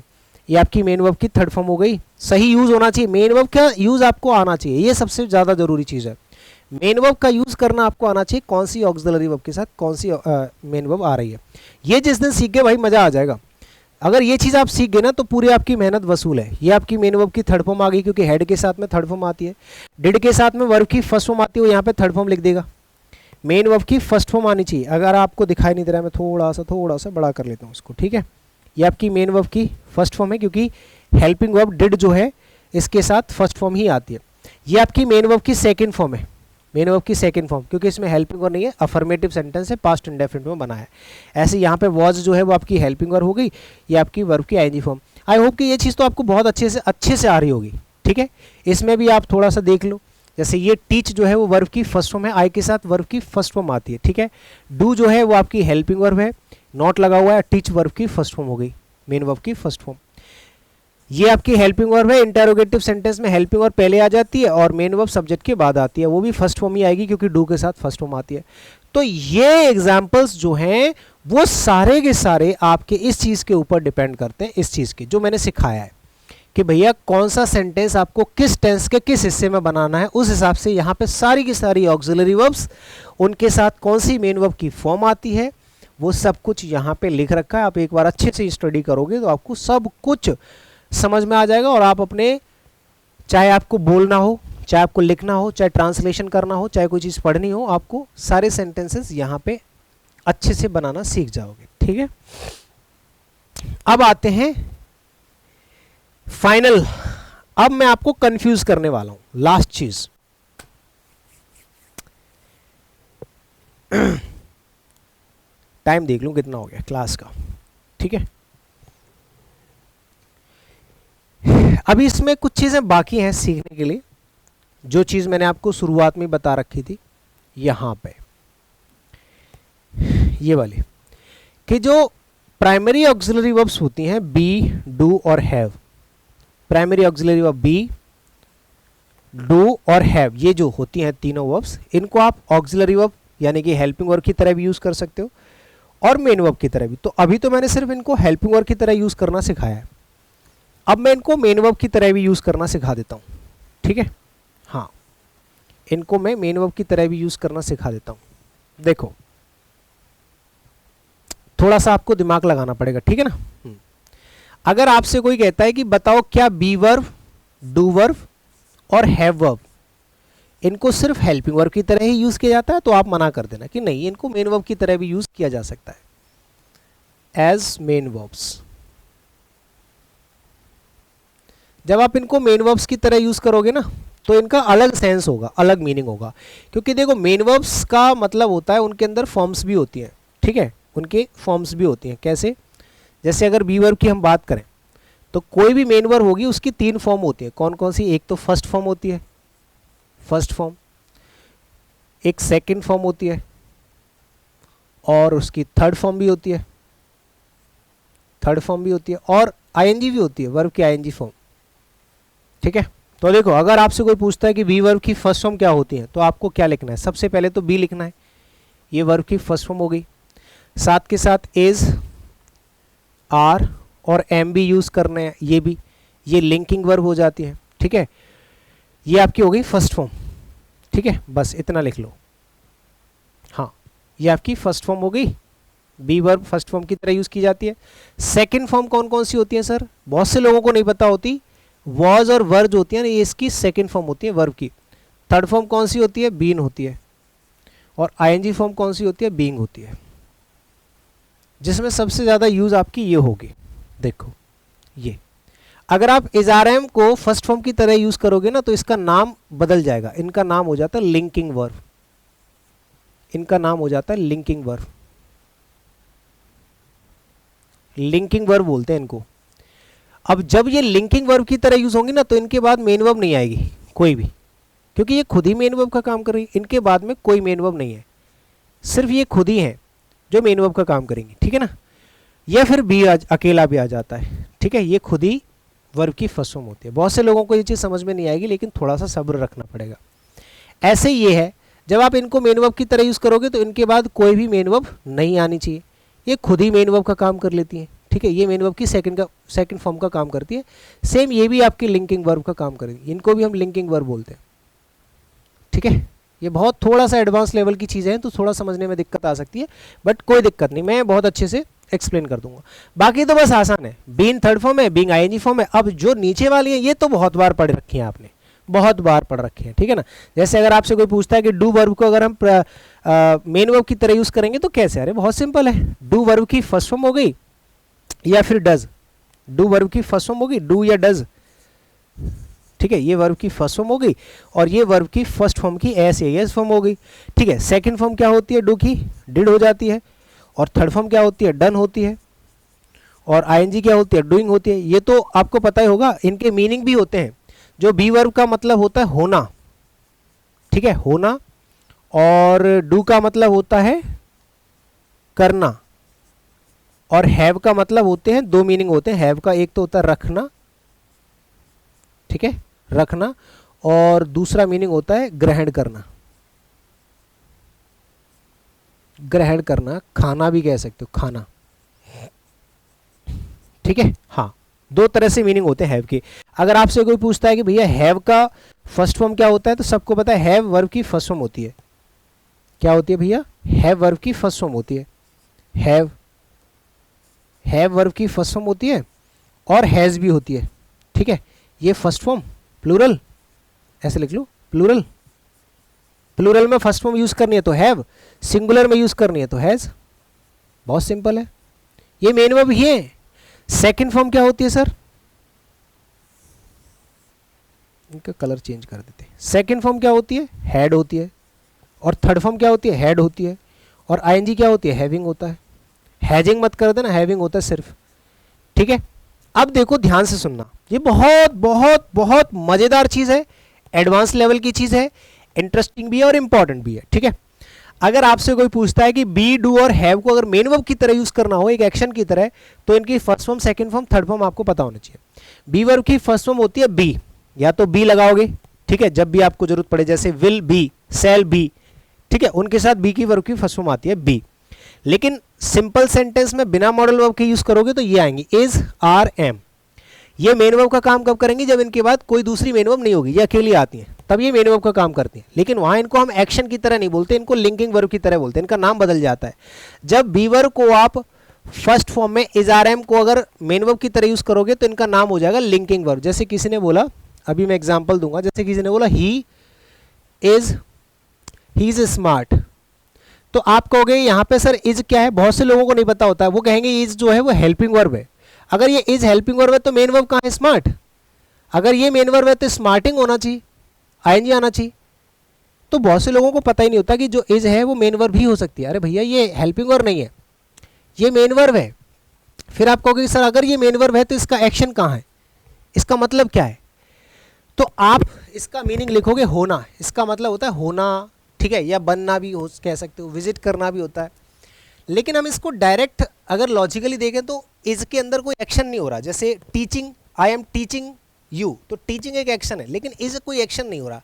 ये आपकी मेन वर्ब की थर्ड फॉर्म हो गई। सही यूज़ होना चाहिए, मेन वर्ब का यूज़ आपको आना चाहिए, ये सबसे ज़्यादा ज़रूरी चीज़ है। मेन वर्ब का यूज़ करना आपको आना चाहिए, कौन सी ऑक्सिलरी वर्ब के साथ कौन सी मेन वर्ब आ रही है। ये जिस दिन सीख गए भाई मज़ा आ जाएगा। अगर ये चीज़ आप सीख गए ना तो पूरी आपकी मेहनत वसूल है। ये आपकी मेन वर्ब की थर्ड फॉर्म आ गई, क्योंकि हेड के साथ में थर्ड फॉर्म आती है, डिड के साथ में वर्ब की फर्स्ट फॉर्म आती है, वो यहाँ पे थर्ड फॉर्म लिख देगा। मेन वर्ब की फर्स्ट फॉर्म आनी चाहिए। अगर आपको दिखाई नहीं दे रहा है, मैं थोड़ा सा बड़ा कर लेता हूँ इसको, ठीक है। ये आपकी मेन वर्ब की फर्स्ट फॉर्म है, क्योंकि हेल्पिंग वर्ब डिड जो है इसके साथ फर्स्ट फॉर्म ही आती है। ये आपकी मेन वर्ब की सेकंड फॉर्म है, मेन वर्ब की सेकंड फॉर्म, क्योंकि इसमें हेल्पिंग वर्ब नहीं है, अफर्मेटिव सेंटेंस है, पास्ट इंडेफिनिट में बना है। ऐसे यहाँ पे वॉज जो है वो आपकी हेल्पिंग वर्ब हो गई, ये आपकी वर्ब की आईएनजी फॉर्म। आई होप कि ये चीज़ तो आपको बहुत अच्छे से आ रही होगी, ठीक है। इसमें भी आप थोड़ा सा देख लो, जैसे ये टीच जो है वो वर्ब की फर्स्ट फॉर्म है, आई के साथ वर्ब की फर्स्ट फॉर्म आती है, ठीक है। डू जो है वो आपकी हेल्पिंग वर्ब है, नॉट लगा हुआ है, टीच वर्ब की फर्स्ट फॉर्म हो गई, मेन वर्ब की फर्स्ट फॉर्म। ये आपकी हेल्पिंग वर्ब है। इंटेरोगेटिव सेंटेंस में हेल्पिंग वर्ब पहले आ जाती है और मेन वर्ब सब्जेक्ट के बाद आती है, वो भी फर्स्ट फॉर्म ही आएगी क्योंकि डू के साथ फर्स्ट फॉर्म आती है। तो ये एग्जाम्पल्स जो हैं वो सारे के सारे आपके इस चीज़ के ऊपर डिपेंड करते हैं, इस चीज़ के जो मैंने सिखाया है कि भैया कौन सा सेंटेंस आपको किस टेंस के किस हिस्से में बनाना है, उस हिसाब से यहाँ पे सारी की सारी ऑक्सिलरी वर्ब्स, उनके साथ कौन सी मेन वर्ब की फॉर्म आती है, वो सब कुछ यहाँ पे लिख रखा है। आप एक बार अच्छे से स्टडी करोगे तो आपको सब कुछ समझ में आ जाएगा और आप अपने, चाहे आपको बोलना हो, चाहे आपको लिखना हो, चाहे ट्रांसलेशन करना हो, चाहे कोई चीज़ पढ़नी हो, आपको सारे सेंटेंसेस यहाँ पे अच्छे से बनाना सीख जाओगे। ठीक है, अब आते हैं फाइनल। अब मैं आपको कंफ्यूज करने वाला हूं, लास्ट चीज। टाइम देख लूं कितना हो गया क्लास का। ठीक है, अभी इसमें कुछ चीजें बाकी हैं सीखने के लिए, जो चीज मैंने आपको शुरुआत में बता रखी थी यहां पे, ये वाली, कि जो प्राइमरी ऑक्सिलरी वर्ब्स होती हैं बी, डू और have, primary auxiliary verb B, do और हैव, ये जो होती हैं तीनों वर्ब्स, इनको आप ऑक्सिलरी वर्ब यानी कि हेल्पिंग वर्ब की तरह भी यूज कर सकते हो और मेन वर्ब की तरह भी। तो अभी तो मैंने सिर्फ इनको हेल्पिंग वर्ब की तरह यूज करना सिखाया है, अब मैं इनको मेन वर्ब की तरह भी यूज करना सिखा देता हूं। ठीक है, हाँ, इनको मैं मेन वर्ब की तरह भी यूज करना सिखा देता हूं। देखो, थोड़ा सा आपको दिमाग लगाना पड़ेगा, ठीक है ना। अगर आपसे कोई कहता है कि बताओ क्या बी वर्ब, डू वर्ब और हैव वर्ब इनको सिर्फ हेल्पिंग वर्ब की तरह ही यूज किया जाता है, तो आप मना कर देना कि नहीं, इनको मेन वर्ब की तरह भी यूज किया जा सकता है एज मेन वर्ब्स। जब आप इनको मेन वर्ब्स की तरह यूज करोगे ना तो इनका अलग सेंस होगा, अलग मीनिंग होगा, क्योंकि देखो मेन वर्ब्स का मतलब होता है उनके अंदर फॉर्म्स भी होती हैं। ठीक है, उनके फॉर्म्स भी होती हैं। कैसे? जैसे अगर बी वर्ब की हम बात करें तो कोई भी मेन वर्ब होगी उसकी तीन फॉर्म होती है। कौन कौन सी? एक तो फर्स्ट फॉर्म होती है, फर्स्ट फॉर्म, एक सेकंड फॉर्म होती है और उसकी थर्ड फॉर्म भी होती है, थर्ड फॉर्म भी होती है, और आईएनजी भी होती है, वर्ब की आईएनजी फॉर्म। ठीक है, तो देखो अगर आपसे कोई पूछता है कि बी वर्ब की फर्स्ट फॉर्म क्या होती है तो आपको क्या लिखना है? सबसे पहले तो बी लिखना है, ये वर्ब की फर्स्ट फॉर्म हो गई। साथ के साथ इज, आर और एम भी यूज करने हैं, ये भी, ये लिंकिंग वर्ब हो जाती है। ठीक है, ये आपकी हो गई फर्स्ट फॉर्म। ठीक है, बस इतना लिख लो। हाँ, ये आपकी फर्स्ट फॉर्म हो गई, बी वर्ब फर्स्ट फॉर्म की तरह यूज की जाती है। सेकंड फॉर्म कौन कौन सी होती है सर? बहुत से लोगों को नहीं पता होती, वॉज और वर जो होती है ना, ये इसकी सेकंड फॉर्म होती है वर्ब की। थर्ड फॉर्म कौन सी होती है? बीन होती है। और आईएनजी फॉर्म कौन सी होती है? बीइंग होती है, जिसमें सबसे ज्यादा यूज आपकी ये होगी। देखो ये, अगर आप इजारम को फर्स्ट फॉर्म की तरह यूज करोगे ना तो इसका नाम बदल जाएगा, इनका नाम हो जाता है लिंकिंग वर्ब, इनका नाम हो जाता है लिंकिंग वर्ब, लिंकिंग वर्ब बोलते हैं इनको। अब जब ये लिंकिंग वर्ब की तरह यूज होंगी ना तो इनके बाद मेन वर्ब नहीं आएगी कोई भी, क्योंकि ये खुद ही मेन वर्ब का काम कर रही है। इनके बाद में कोई मेन वर्ब नहीं है, सिर्फ ये खुद ही है जो मेन वर्ब का काम करेंगे। ठीक है ना, या फिर बी अकेला भी आ जाता है। ठीक है, ये खुद ही वर्ब की फर्स्ट फॉर्म होती है। बहुत से लोगों को ये चीज़ समझ में नहीं आएगी, लेकिन थोड़ा सा सब्र रखना पड़ेगा। ऐसे ये है, जब आप इनको मेन वर्ब की तरह यूज करोगे तो इनके बाद कोई भी मेन वर्ब नहीं आनी चाहिए, ये खुद ही मेन वर्ब का काम कर लेती है। ठीक है, ये मेन वर्ब की सेकंड फॉर्म का काम करती है। सेम ये भी आपकी लिंकिंग वर्ब का काम करेगी, इनको भी हम लिंकिंग वर्ब बोलते हैं। ठीक है, ये बहुत थोड़ा सा एडवांस लेवल की चीज़ें हैं तो थोड़ा समझने में दिक्कत आ सकती है, बट कोई दिक्कत नहीं, मैं बहुत अच्छे से एक्सप्लेन कर दूंगा। बाकी तो बस आसान है, बीइंग थर्ड फॉर्म है, बीइंग आईएनजी फॉर्म है। अब जो नीचे वाली है ये तो बहुत बार पढ़ रखी है आपने, बहुत बार पढ़ रखे हैं। ठीक है ना, जैसे अगर आपसे कोई पूछता है कि डू वर्ब को अगर हम मेन वर्ब की तरह यूज करेंगे तो कैसे? अरे बहुत सिंपल है, डू वर्ब की फर्स्ट फॉर्म हो गई या फिर डज, डू वर्ब की फर्स्ट फॉर्म हो गई, डू या डज। ठीक है, ये वर्ब की फर्स्ट फॉर्म हो गई और ये वर्ब की फर्स्ट फॉर्म की एस या एस फॉर्म हो गई। ठीक है, सेकंड फॉर्म क्या होती है? डू की डिड हो जाती है, और थर्ड फॉर्म क्या होती है? डन होती है, और आईएनजी क्या होती है? डूइंग होती है। ये तो आपको पता ही होगा, इनके मीनिंग भी होते हैं। जो बी वर्ब का मतलब होता है होना, ठीक है, होना, और डू का मतलब होता है करना, और हैव का मतलब होते हैं, दो मीनिंग होते हैं हैव का, एक तो होता है रखना ठीक है, रखना। और दूसरा मीनिंग होता है ग्रहण करना, ग्रहण करना, खाना भी कह सकते हो, खाना, ठीक है। हाँ, दो तरह से मीनिंग होते हैं हैव के। अगर आपसे कोई पूछता है कि भैया हैव का फर्स्ट फॉर्म क्या होता है, तो सबको पता है हैव वर्ब की फर्स्ट फॉर्म होती है। क्या होती है भैया? हैव वर्ब की फर्स्ट फॉर्म होती है। हैव वर्ब की फर्स्ट फॉर्म होती है और हैज़ भी होती है, ठीक है। ये फर्स्ट फॉर्म प्लूरल, ऐसे लिख लो, प्लूरल। प्लूरल में फर्स्ट फॉर्म यूज करनी है तो हैव, सिंगुलर में यूज करनी है तो हैज। बहुत सिंपल है, ये मेन वर्ब ही है। सेकंड फॉर्म क्या होती है सर? इनका कलर चेंज कर देते हैं। सेकंड फॉर्म क्या होती है? हैड होती है। और थर्ड फॉर्म क्या होती है? हैड होती है। और आईएनजी क्या होती है? हैविंग होता है। हैजिंग मत कर देना, हैविंग होता है सिर्फ, ठीक है। अब देखो ध्यान से सुनना, ये बहुत बहुत बहुत मजेदार चीज है, एडवांस लेवल की चीज है, इंटरेस्टिंग भी है और इंपॉर्टेंट भी है, ठीक है। अगर आपसे कोई पूछता है कि बी, डू और हैव को अगर मेन वर्ब की तरह यूज करना हो, एक एक्शन की तरह, तो इनकी first form, second form, third form आपको पता होना चाहिए। बी वर्ब की फर्स्ट फॉर्म होती है बी, या तो बी लगाओगे, ठीक है, जब भी आपको जरूरत पड़े, जैसे विल बी, सेल बी, ठीक है, उनके साथ बी की वर्ब की फर्स्ट फॉर्म आती है बी। लेकिन सिंपल सेंटेंस में बिना मॉडल वर्ब के यूज करोगे तो ये आएंगी इज, आर, एम। ये मेन वर्ब का काम कब करेंगी? जब इनके बाद कोई दूसरी मेन वर्ब नहीं होगी, ये अकेली आती हैं, तब ये मेन वर्ब का काम करती हैं। लेकिन वहां इनको हम एक्शन की तरह नहीं बोलते, इनको लिंकिंग वर्ब की तरह बोलते हैं, इनका नाम बदल जाता है। जब बी वर्ब को आप फर्स्ट फॉर्म में इज, आर, एम को अगर मेन वर्ब की तरह यूज करोगे तो इनका नाम हो जाएगा लिंकिंग वर्ब। जैसे किसी ने बोला, अभी मैं एग्जाम्पल दूंगा, जैसे किसी ने बोला ही इज स्मार्ट, तो आप कहोगे यहाँ पे सर इज क्या है? बहुत से लोगों को नहीं पता होता है, वो कहेंगे इज जो है वो हेल्पिंग वर्ब है। अगर ये इज हेल्पिंग वर्ब है तो मेन वर्ब कहाँ है? स्मार्ट। अगर ये मेन वर्ब है तो स्मार्टिंग होना चाहिए, आईएनजी आना चाहिए। तो बहुत से लोगों को पता ही नहीं होता कि जो इज है वो मेन वर्ब भी हो सकती है। अरे भैया ये हेल्पिंग वर्ब नहीं है, ये मेन वर्ब है। फिर आप कहोगे सर अगर ये मेन वर्ब है तो इसका एक्शन कहाँ है, इसका मतलब क्या है? तो आप इसका मीनिंग लिखोगे होना, इसका मतलब होता है होना, ठीक है, या बनना भी हो कह सकते हो, विजिट करना भी होता है। लेकिन हम इसको डायरेक्ट अगर लॉजिकली देखें तो इज के अंदर कोई एक्शन नहीं हो रहा। जैसे teaching, I am teaching you, तो टीचिंग एक एक्शन है, लेकिन इज कोई एक्शन नहीं हो रहा।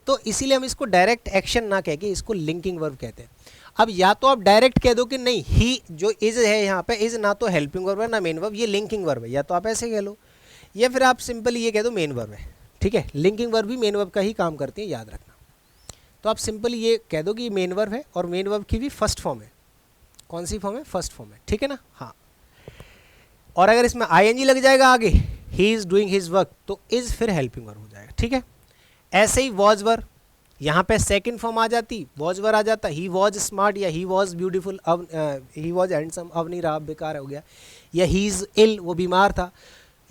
तो इसीलिए हम इसको डायरेक्ट एक्शन ना कह के इसको लिंकिंग वर्ब कहते हैं। अब या तो आप डायरेक्ट कह दो कि नहीं ही जो इज है यहाँ पे, इज ना तो हेल्पिंग वर्ब है ना मेन वर्ब, ये लिंकिंग वर्ब है, या तो आप ऐसे कह लो, या फिर आप सिंपली ये कह दो मेन वर्ब है, ठीक है। लिंकिंग वर्ब भी मेन वर्ब का ही काम करती है, याद रखना। तो आप सिंपली ये कह दो कि ये मेन वर्ब है और मेन वर्ब की भी फर्स्ट फॉर्म है। कौन सी फॉर्म है? फर्स्ट फॉर्म है, ठीक है ना। हाँ, और अगर इसमें आईएनजी लग जाएगा आगे, he is doing his work, तो इज फिर हेल्पिंग वर्ब हो जाएगा, ठीक है। ऐसे ही वॉज वर, यहाँ पे सेकंड फॉर्म आ जाती, वॉज वर आ जाता, ही वॉज स्मार्ट या ही वॉज ब्यूटीफुल, अब ही वॉज हैंडसम, अब नहीं रहा, बेकार हो गया। या ही इज इल, वो बीमार था,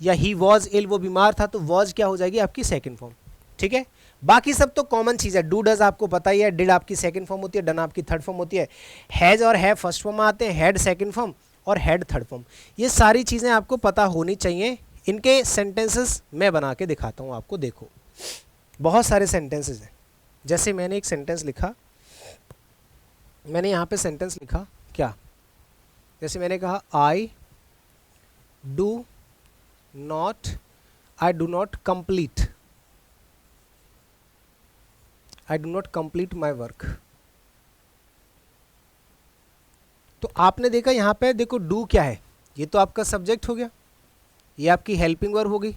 या ही वॉज इल, वो बीमार था, तो वॉज क्या हो जाएगी? आपकी सेकंड फॉर्म, ठीक है। बाकी सब तो कॉमन चीज़ है, डू डज आपको पता ही है, डिड आपकी सेकंड फॉर्म होती है, डन आपकी थर्ड फॉर्म होती है, हैज और हैव फर्स्ट फॉर्म आते हैं, हैड सेकंड फॉर्म और हैड थर्ड फॉर्म। ये सारी चीज़ें आपको पता होनी चाहिए। इनके सेंटेंसेस मैं बना के दिखाता हूँ आपको, देखो बहुत सारे सेंटेंसेस हैं। जैसे मैंने एक सेंटेंस लिखा, मैंने यहाँ पे सेंटेंस लिखा क्या, जैसे मैंने कहा आई do not complete, I do not complete my work। तो आपने देखा यहाँ पे, देखो डू क्या है, ये तो आपका सब्जेक्ट हो गया, ये आपकी हेल्पिंग वर्ब हो गई,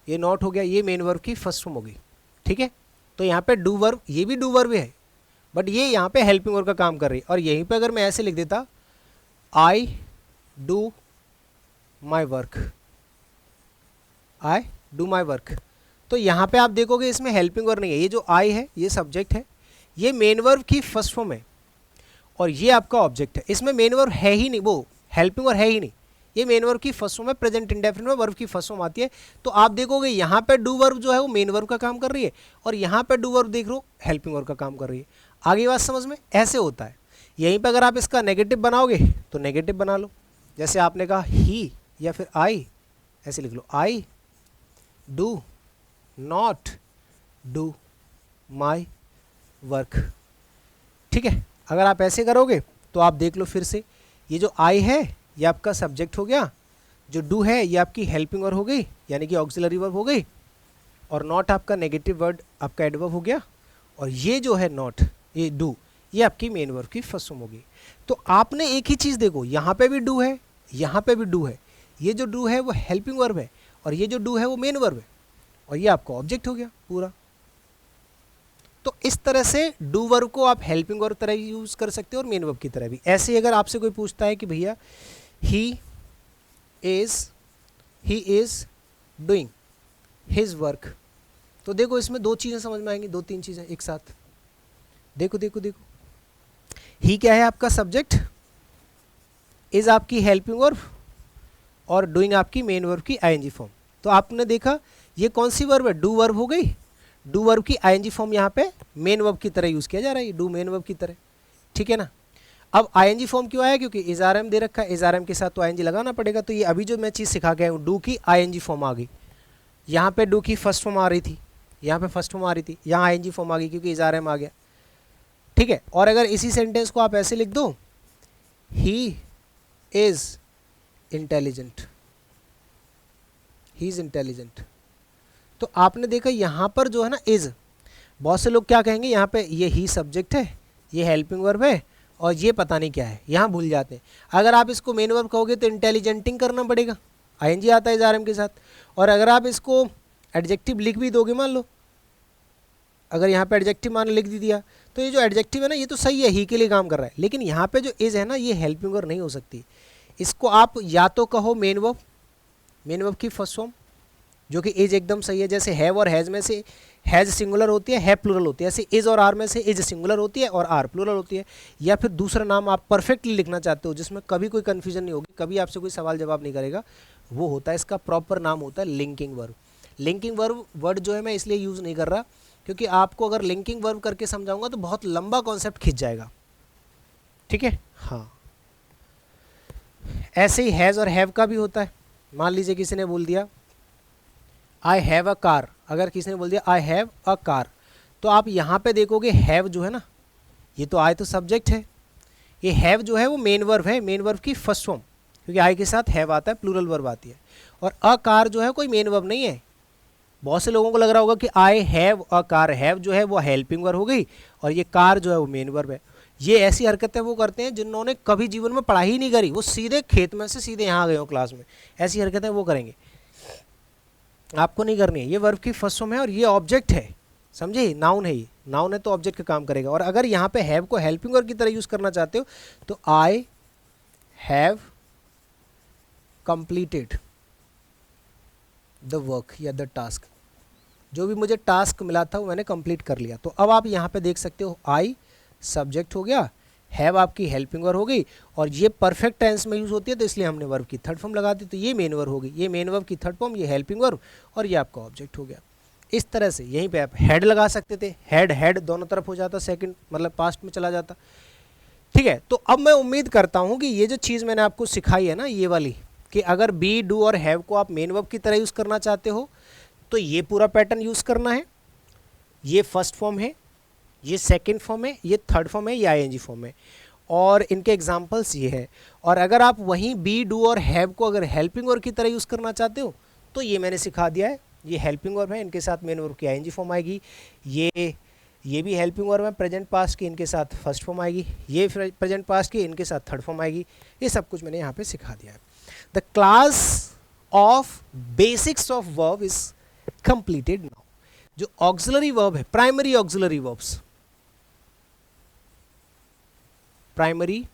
ये नॉट हो गया, ये मेन वर्ब की फर्स्ट फॉर्म हो गई, ठीक है। तो यहाँ पे डू वर्ब, ये भी डू वर्ब है, बट ये यहाँ पे हेल्पिंग वर्ब का काम कर रही है। और यहीं पे अगर मैं ऐसे लिख देता I do my work, I do my work, तो यहाँ पे आप देखोगे इसमें हेल्पिंग वर्ब नहीं है। ये जो आई है ये सब्जेक्ट है, ये मेन वर्ब की फर्स्ट फॉर्म है, और ये आपका ऑब्जेक्ट है। इसमें मेन वर्ब है ही नहीं, वो हेल्पिंग वर्ब है ही नहीं, ये मेन वर्ब की फर्स्ट फॉर्म है, प्रेजेंट इंडेफिनिट में वर्ब की फर्स्ट फॉर्म आती है। तो आप देखोगे यहाँ पे डू वर्ब जो है वो मेन वर्ब का काम कर रही है, और यहाँ पे डू वर्ब देख लो हेल्पिंग वर्ब का काम कर रही है। आगे बात समझ में? ऐसे होता है। यहीं पर अगर आप इसका नेगेटिव बनाओगे तो नेगेटिव बना लो, जैसे आपने कहा ही या फिर आई, ऐसे लिख लो I do not do my work, ठीक है। अगर आप ऐसे करोगे तो आप देख लो फिर से, ये जो आई है ये आपका सब्जेक्ट हो गया, जो डू है ये आपकी हेल्पिंग वर्ब हो गई, यानी कि ऑक्सिलरी वर्ब हो गई, और नॉट आपका नेगेटिव वर्ड आपका एडवर्ब हो गया, और ये जो है नॉट, ये डू, ये आपकी मेन वर्ब की फर्स्ट फॉर्म होगी। तो आपने एक ही चीज़ देखो, यहाँ पे भी डू है, यहाँ पे भी डू है, ये जो डू है वो हेल्पिंग वर्ब है, और ये जो डू है वो मेन वर्ब है, और ये आपका ऑब्जेक्ट हो गया पूरा। तो इस तरह से डू वर्ब को आप हेल्पिंग वर्ब तरह यूज़ कर सकते हो और मेन वर्ब की तरह भी। ऐसे अगर आपसे कोई पूछता है कि भैया he is doing his work, तो देखो इसमें दो चीज़ें समझ में आएंगी, 2-3 चीज़ें एक साथ। देखो देखो देखो, ही क्या है आपका सब्जेक्ट, इज आपकी हेल्पिंग वर्ब, और डूइंग आपकी मेन वर्ब की आईएनजी फॉर्म। तो आपने देखा ये कौन सी वर्ब है, डू वर्ब हो गई। डू वर्ब की आईएनजी फॉर्म यहाँ पे मेन वर्ब की तरह यूज़ किया जा रहा है, डू मेन वर्ब की तरह, ठीक है ना। अब आईएनजी फॉर्म क्यों आया, क्योंकि इज़ारएम दे रखा है, इज़ारएम के साथ तो आईएनजी लगाना पड़ेगा। तो ये अभी जो मैं चीज़ सिखा गया हूँ, डू की आईएनजी फॉर्म आ गई, यहाँ पे डू की फर्स्ट फॉर्म आ रही थी, यहाँ पे फर्स्ट फॉर्म आ रही थी, यहाँ आईएनजी फॉर्म आ गई क्योंकि इज़ारएम आ गया, ठीक है। और अगर इसी सेंटेंस को आप ऐसे लिख दो, he is intelligent, he is intelligent, तो आपने देखा यहाँ पर जो है ना इज़, बहुत से लोग क्या कहेंगे यहाँ पे, ये ही सब्जेक्ट है, ये हेल्पिंग वर्ब है, और ये पता नहीं क्या है, यहाँ भूल जाते हैं। अगर आप इसको मेन वर्ब कहोगे तो इंटेलिजेंटिंग करना पड़ेगा, आईएनजी आता है इज़ारएम के साथ। और अगर आप इसको एडजेक्टिव लिख भी दोगे, मान लो अगर यहाँ पे एडजेक्टिव मान लिख दिया, तो ये जो एडजेक्टिव है ना ये तो सही है, ही के लिए काम कर रहा है, लेकिन यहाँ पे जो इज़ है ना ये हेल्पिंग वर्ब नहीं हो सकती। इसको आप या तो कहो मेन वर्ब, मेन वर्ब की फर्स्ट फॉर्म, जो कि इज एकदम सही है। जैसे हैव और हैज़ में से हैज़ सिंगुलर होती है, हैव प्लूरल होती है, ऐसे इज और आर में से इज सिंगुलर होती है और आर प्लूरल होती है। या फिर दूसरा नाम आप परफेक्टली लिखना चाहते हो जिसमें कभी कोई कन्फ्यूजन नहीं होगी, कभी आपसे कोई सवाल जवाब नहीं करेगा, वो होता है इसका प्रॉपर नाम होता है linking verb. Linking verb word जो है मैं इसलिए यूज़ नहीं कर रहा क्योंकि आपको अगर लिंकिंग वर्ब करके समझाऊंगा तो बहुत लंबा कॉन्सेप्ट खिंच जाएगा, ठीक है। हाँ, ऐसे ही हैज़ और हैव का भी होता है। मान लीजिए किसी ने बोल दिया आई हैव अ कार, अगर किसी ने बोल दिया आई हैव अ कार, तो आप यहाँ पे देखोगे हैव जो है ना, ये तो आई तो सब्जेक्ट है, ये हैव जो है वो मेन वर्ब है, मेन वर्ब की फर्स्ट फॉर्म, क्योंकि आई के साथ हैव आता है, प्लूरल वर्ब आती है। और अ कार जो है कोई मेन वर्ब नहीं है। बहुत से लोगों को लग रहा होगा कि I have a car, have जो है वो हेल्पिंग वर्ब हो गई और ये कार जो है वो मेन वर्ब है। ये ऐसी हरकतें वो करते हैं जिन्होंने कभी जीवन में पढ़ाई ही नहीं करी, वो सीधे खेत में से सीधे यहाँ आ गए हो क्लास में, ऐसी हरकतें वो करेंगे, आपको नहीं करनी है। ये वर्ब की फर्स्ट फॉर्म है और ये ऑब्जेक्ट है, समझे, नाउन है, ये नाउन है तो ऑब्जेक्ट का काम करेगा। और अगर यहाँ पे हैव को हेल्पिंग वर्ब की तरह यूज़ करना चाहते हो तो I have completed the work या द टास्क, जो भी मुझे टास्क मिला था वो मैंने कंप्लीट कर लिया। तो अब आप यहाँ पे देख सकते हो आई सब्जेक्ट हो गया, हैव आपकी हेल्पिंग वर्ब हो गई, और ये परफेक्ट टेंस में यूज़ होती है तो इसलिए हमने वर्ब की थर्ड फॉर्म लगा दी, तो ये मेन वर्ब हो गई, ये मेन वर्ब की थर्ड फॉर्म, ये हेल्पिंग वर्ब, और ये आपका ऑब्जेक्ट हो गया। इस तरह से यहीं पे आप हेड लगा सकते थे, हेड हेड दोनों तरफ हो जाता, सेकंड मतलब पास्ट में चला जाता, ठीक है। तो अब मैं उम्मीद करता हूँ कि ये जो चीज़ मैंने आपको सिखाई है ना ये वाली, कि अगर बी डू और हैव को आप मेन वर्ब की तरह यूज़ करना चाहते हो तो ये पूरा पैटर्न यूज़ करना है। ये फर्स्ट फॉर्म है, ये सेकंड फॉर्म है, ये थर्ड फॉर्म है, ये आईएनजी फॉर्म है, और इनके एग्जांपल्स ये है। और अगर आप वहीं बी डू और हैव को अगर हेल्पिंग वर्ब की तरह यूज़ करना चाहते हो तो ये मैंने सिखा दिया है, ये हेल्पिंग वर्ब है, इनके साथ मेन वर्ब की आईएनजी फॉर्म आएगी। ये भी हेल्पिंग वर्ब है प्रेजेंट पास्ट की, इनके साथ फर्स्ट फॉर्म आएगी। ये प्रेजेंट पास्ट की, इनके साथ थर्ड फॉर्म आएगी। ये सब कुछ मैंने यहाँ पे सिखा दिया है। The class of basics of verb is completed now. जो ऑक्सिलरी वर्ब है, primary auxiliary verbs, primary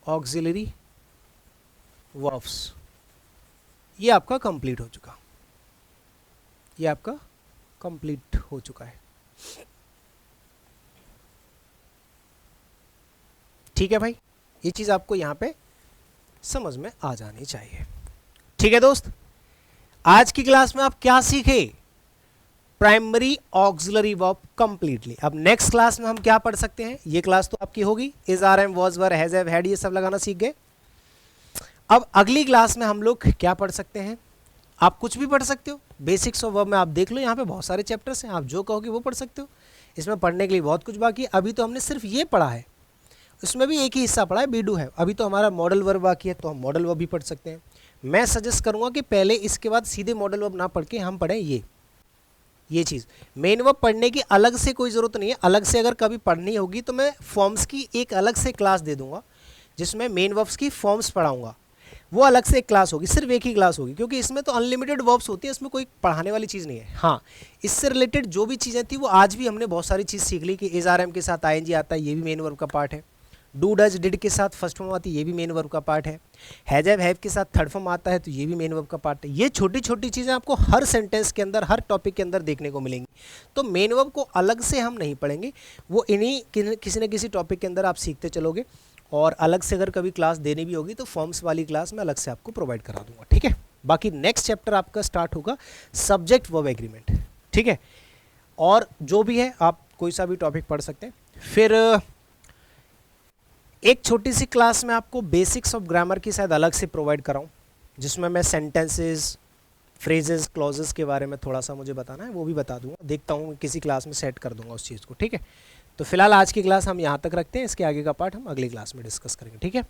auxiliary verbs, ये आपका कंप्लीट हो चुका, ये आपका कंप्लीट हो चुका है, ठीक है भाई। ये चीज आपको यहां पे समझ में आ जानी चाहिए, ठीक है दोस्त। आज की क्लास में आप क्या सीखे, प्राइमरी ऑक्सिलरी वर्ब कंप्लीटली। अब नेक्स्ट क्लास में हम क्या पढ़ सकते हैं, ये क्लास तो आपकी होगी, is are am was were has have had ये सब लगाना सीख गए। अब अगली क्लास में हम लोग क्या पढ़ सकते हैं, आप कुछ भी पढ़ सकते हो, बेसिक्स ऑफ वर्ब में आप देख लो, यहाँ पे बहुत सारे चैप्टर्स हैं, आप जो कहोगे वो पढ़ सकते हो। इसमें पढ़ने के लिए बहुत कुछ बाकी है, अभी तो हमने सिर्फ ये पढ़ा है, उसमें भी एक ही हिस्सा पढ़ा है बी डू है। अभी तो हमारा मॉडल वर्ब बाकी है, तो हम मॉडल वर्ब भी पढ़ सकते हैं, मैं सजेस्ट करूँगा कि पहले इसके बाद सीधे मॉडल वर्ब ना पढ़ के हम पढ़ें ये चीज़। मेन वर्ब पढ़ने की अलग से कोई ज़रूरत नहीं है, अलग से अगर कभी पढ़नी होगी तो मैं फॉर्म्स की एक अलग से क्लास दे दूंगा जिसमें मेन वर्ब्स की फॉर्म्स पढ़ाऊंगा, वो अलग से एक क्लास होगी, सिर्फ एक ही क्लास होगी, क्योंकि इसमें तो अनलिमिटेड वर्ब्स होती है, इसमें कोई पढ़ाने वाली चीज़ नहीं है। हाँ, इससे रिलेटेड जो भी चीज़ें थी वो आज भी हमने बहुत सारी चीज़ सीख ली कि इज आर एम के साथ आईएनजी आता है, ये भी मेन वर्ब का पार्ट है। डू डज डिड के साथ फर्स्ट फॉर्म आती है, ये भी मेन वर्ब का पार्ट है। हैज हैव के साथ थर्ड फॉर्म आता है तो ये भी मेन वर्ब का पार्ट है। ये छोटी छोटी चीज़ें आपको हर सेंटेंस के अंदर, हर टॉपिक के अंदर देखने को मिलेंगी। तो मेन वर्ब को अलग से हम नहीं पढ़ेंगे, वो इन्हीं किसी न किसी टॉपिक के अंदर आप सीखते चलोगे, और अलग से अगर कभी क्लास देनी भी होगी तो फॉर्म्स वाली क्लास मैं अलग से आपको प्रोवाइड करा दूंगा, ठीक है। बाकी नेक्स्ट चैप्टर आपका स्टार्ट होगा सब्जेक्ट वर्ब एग्रीमेंट, ठीक है। और जो भी है आप कोई सा भी टॉपिक पढ़ सकते हैं। फिर एक छोटी सी क्लास में आपको बेसिक्स ऑफ ग्रामर की शायद अलग से प्रोवाइड कराऊं, जिसमें मैं सेंटेंसेस, फ्रेजेस, क्लॉजेस के बारे में थोड़ा सा मुझे बताना है, वो भी बता दूंगा। देखता हूँ किसी क्लास में सेट कर दूंगा उस चीज़ को, ठीक है। तो फिलहाल आज की क्लास हम यहाँ तक रखते हैं, इसके आगे का पार्ट हम अगली क्लास में डिस्कस करेंगे, ठीक है।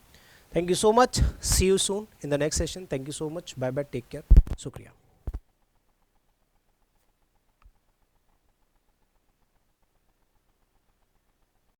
Thank you so much, see you soon in the next session. Thank you so much, bye bye, take care, शुक्रिया।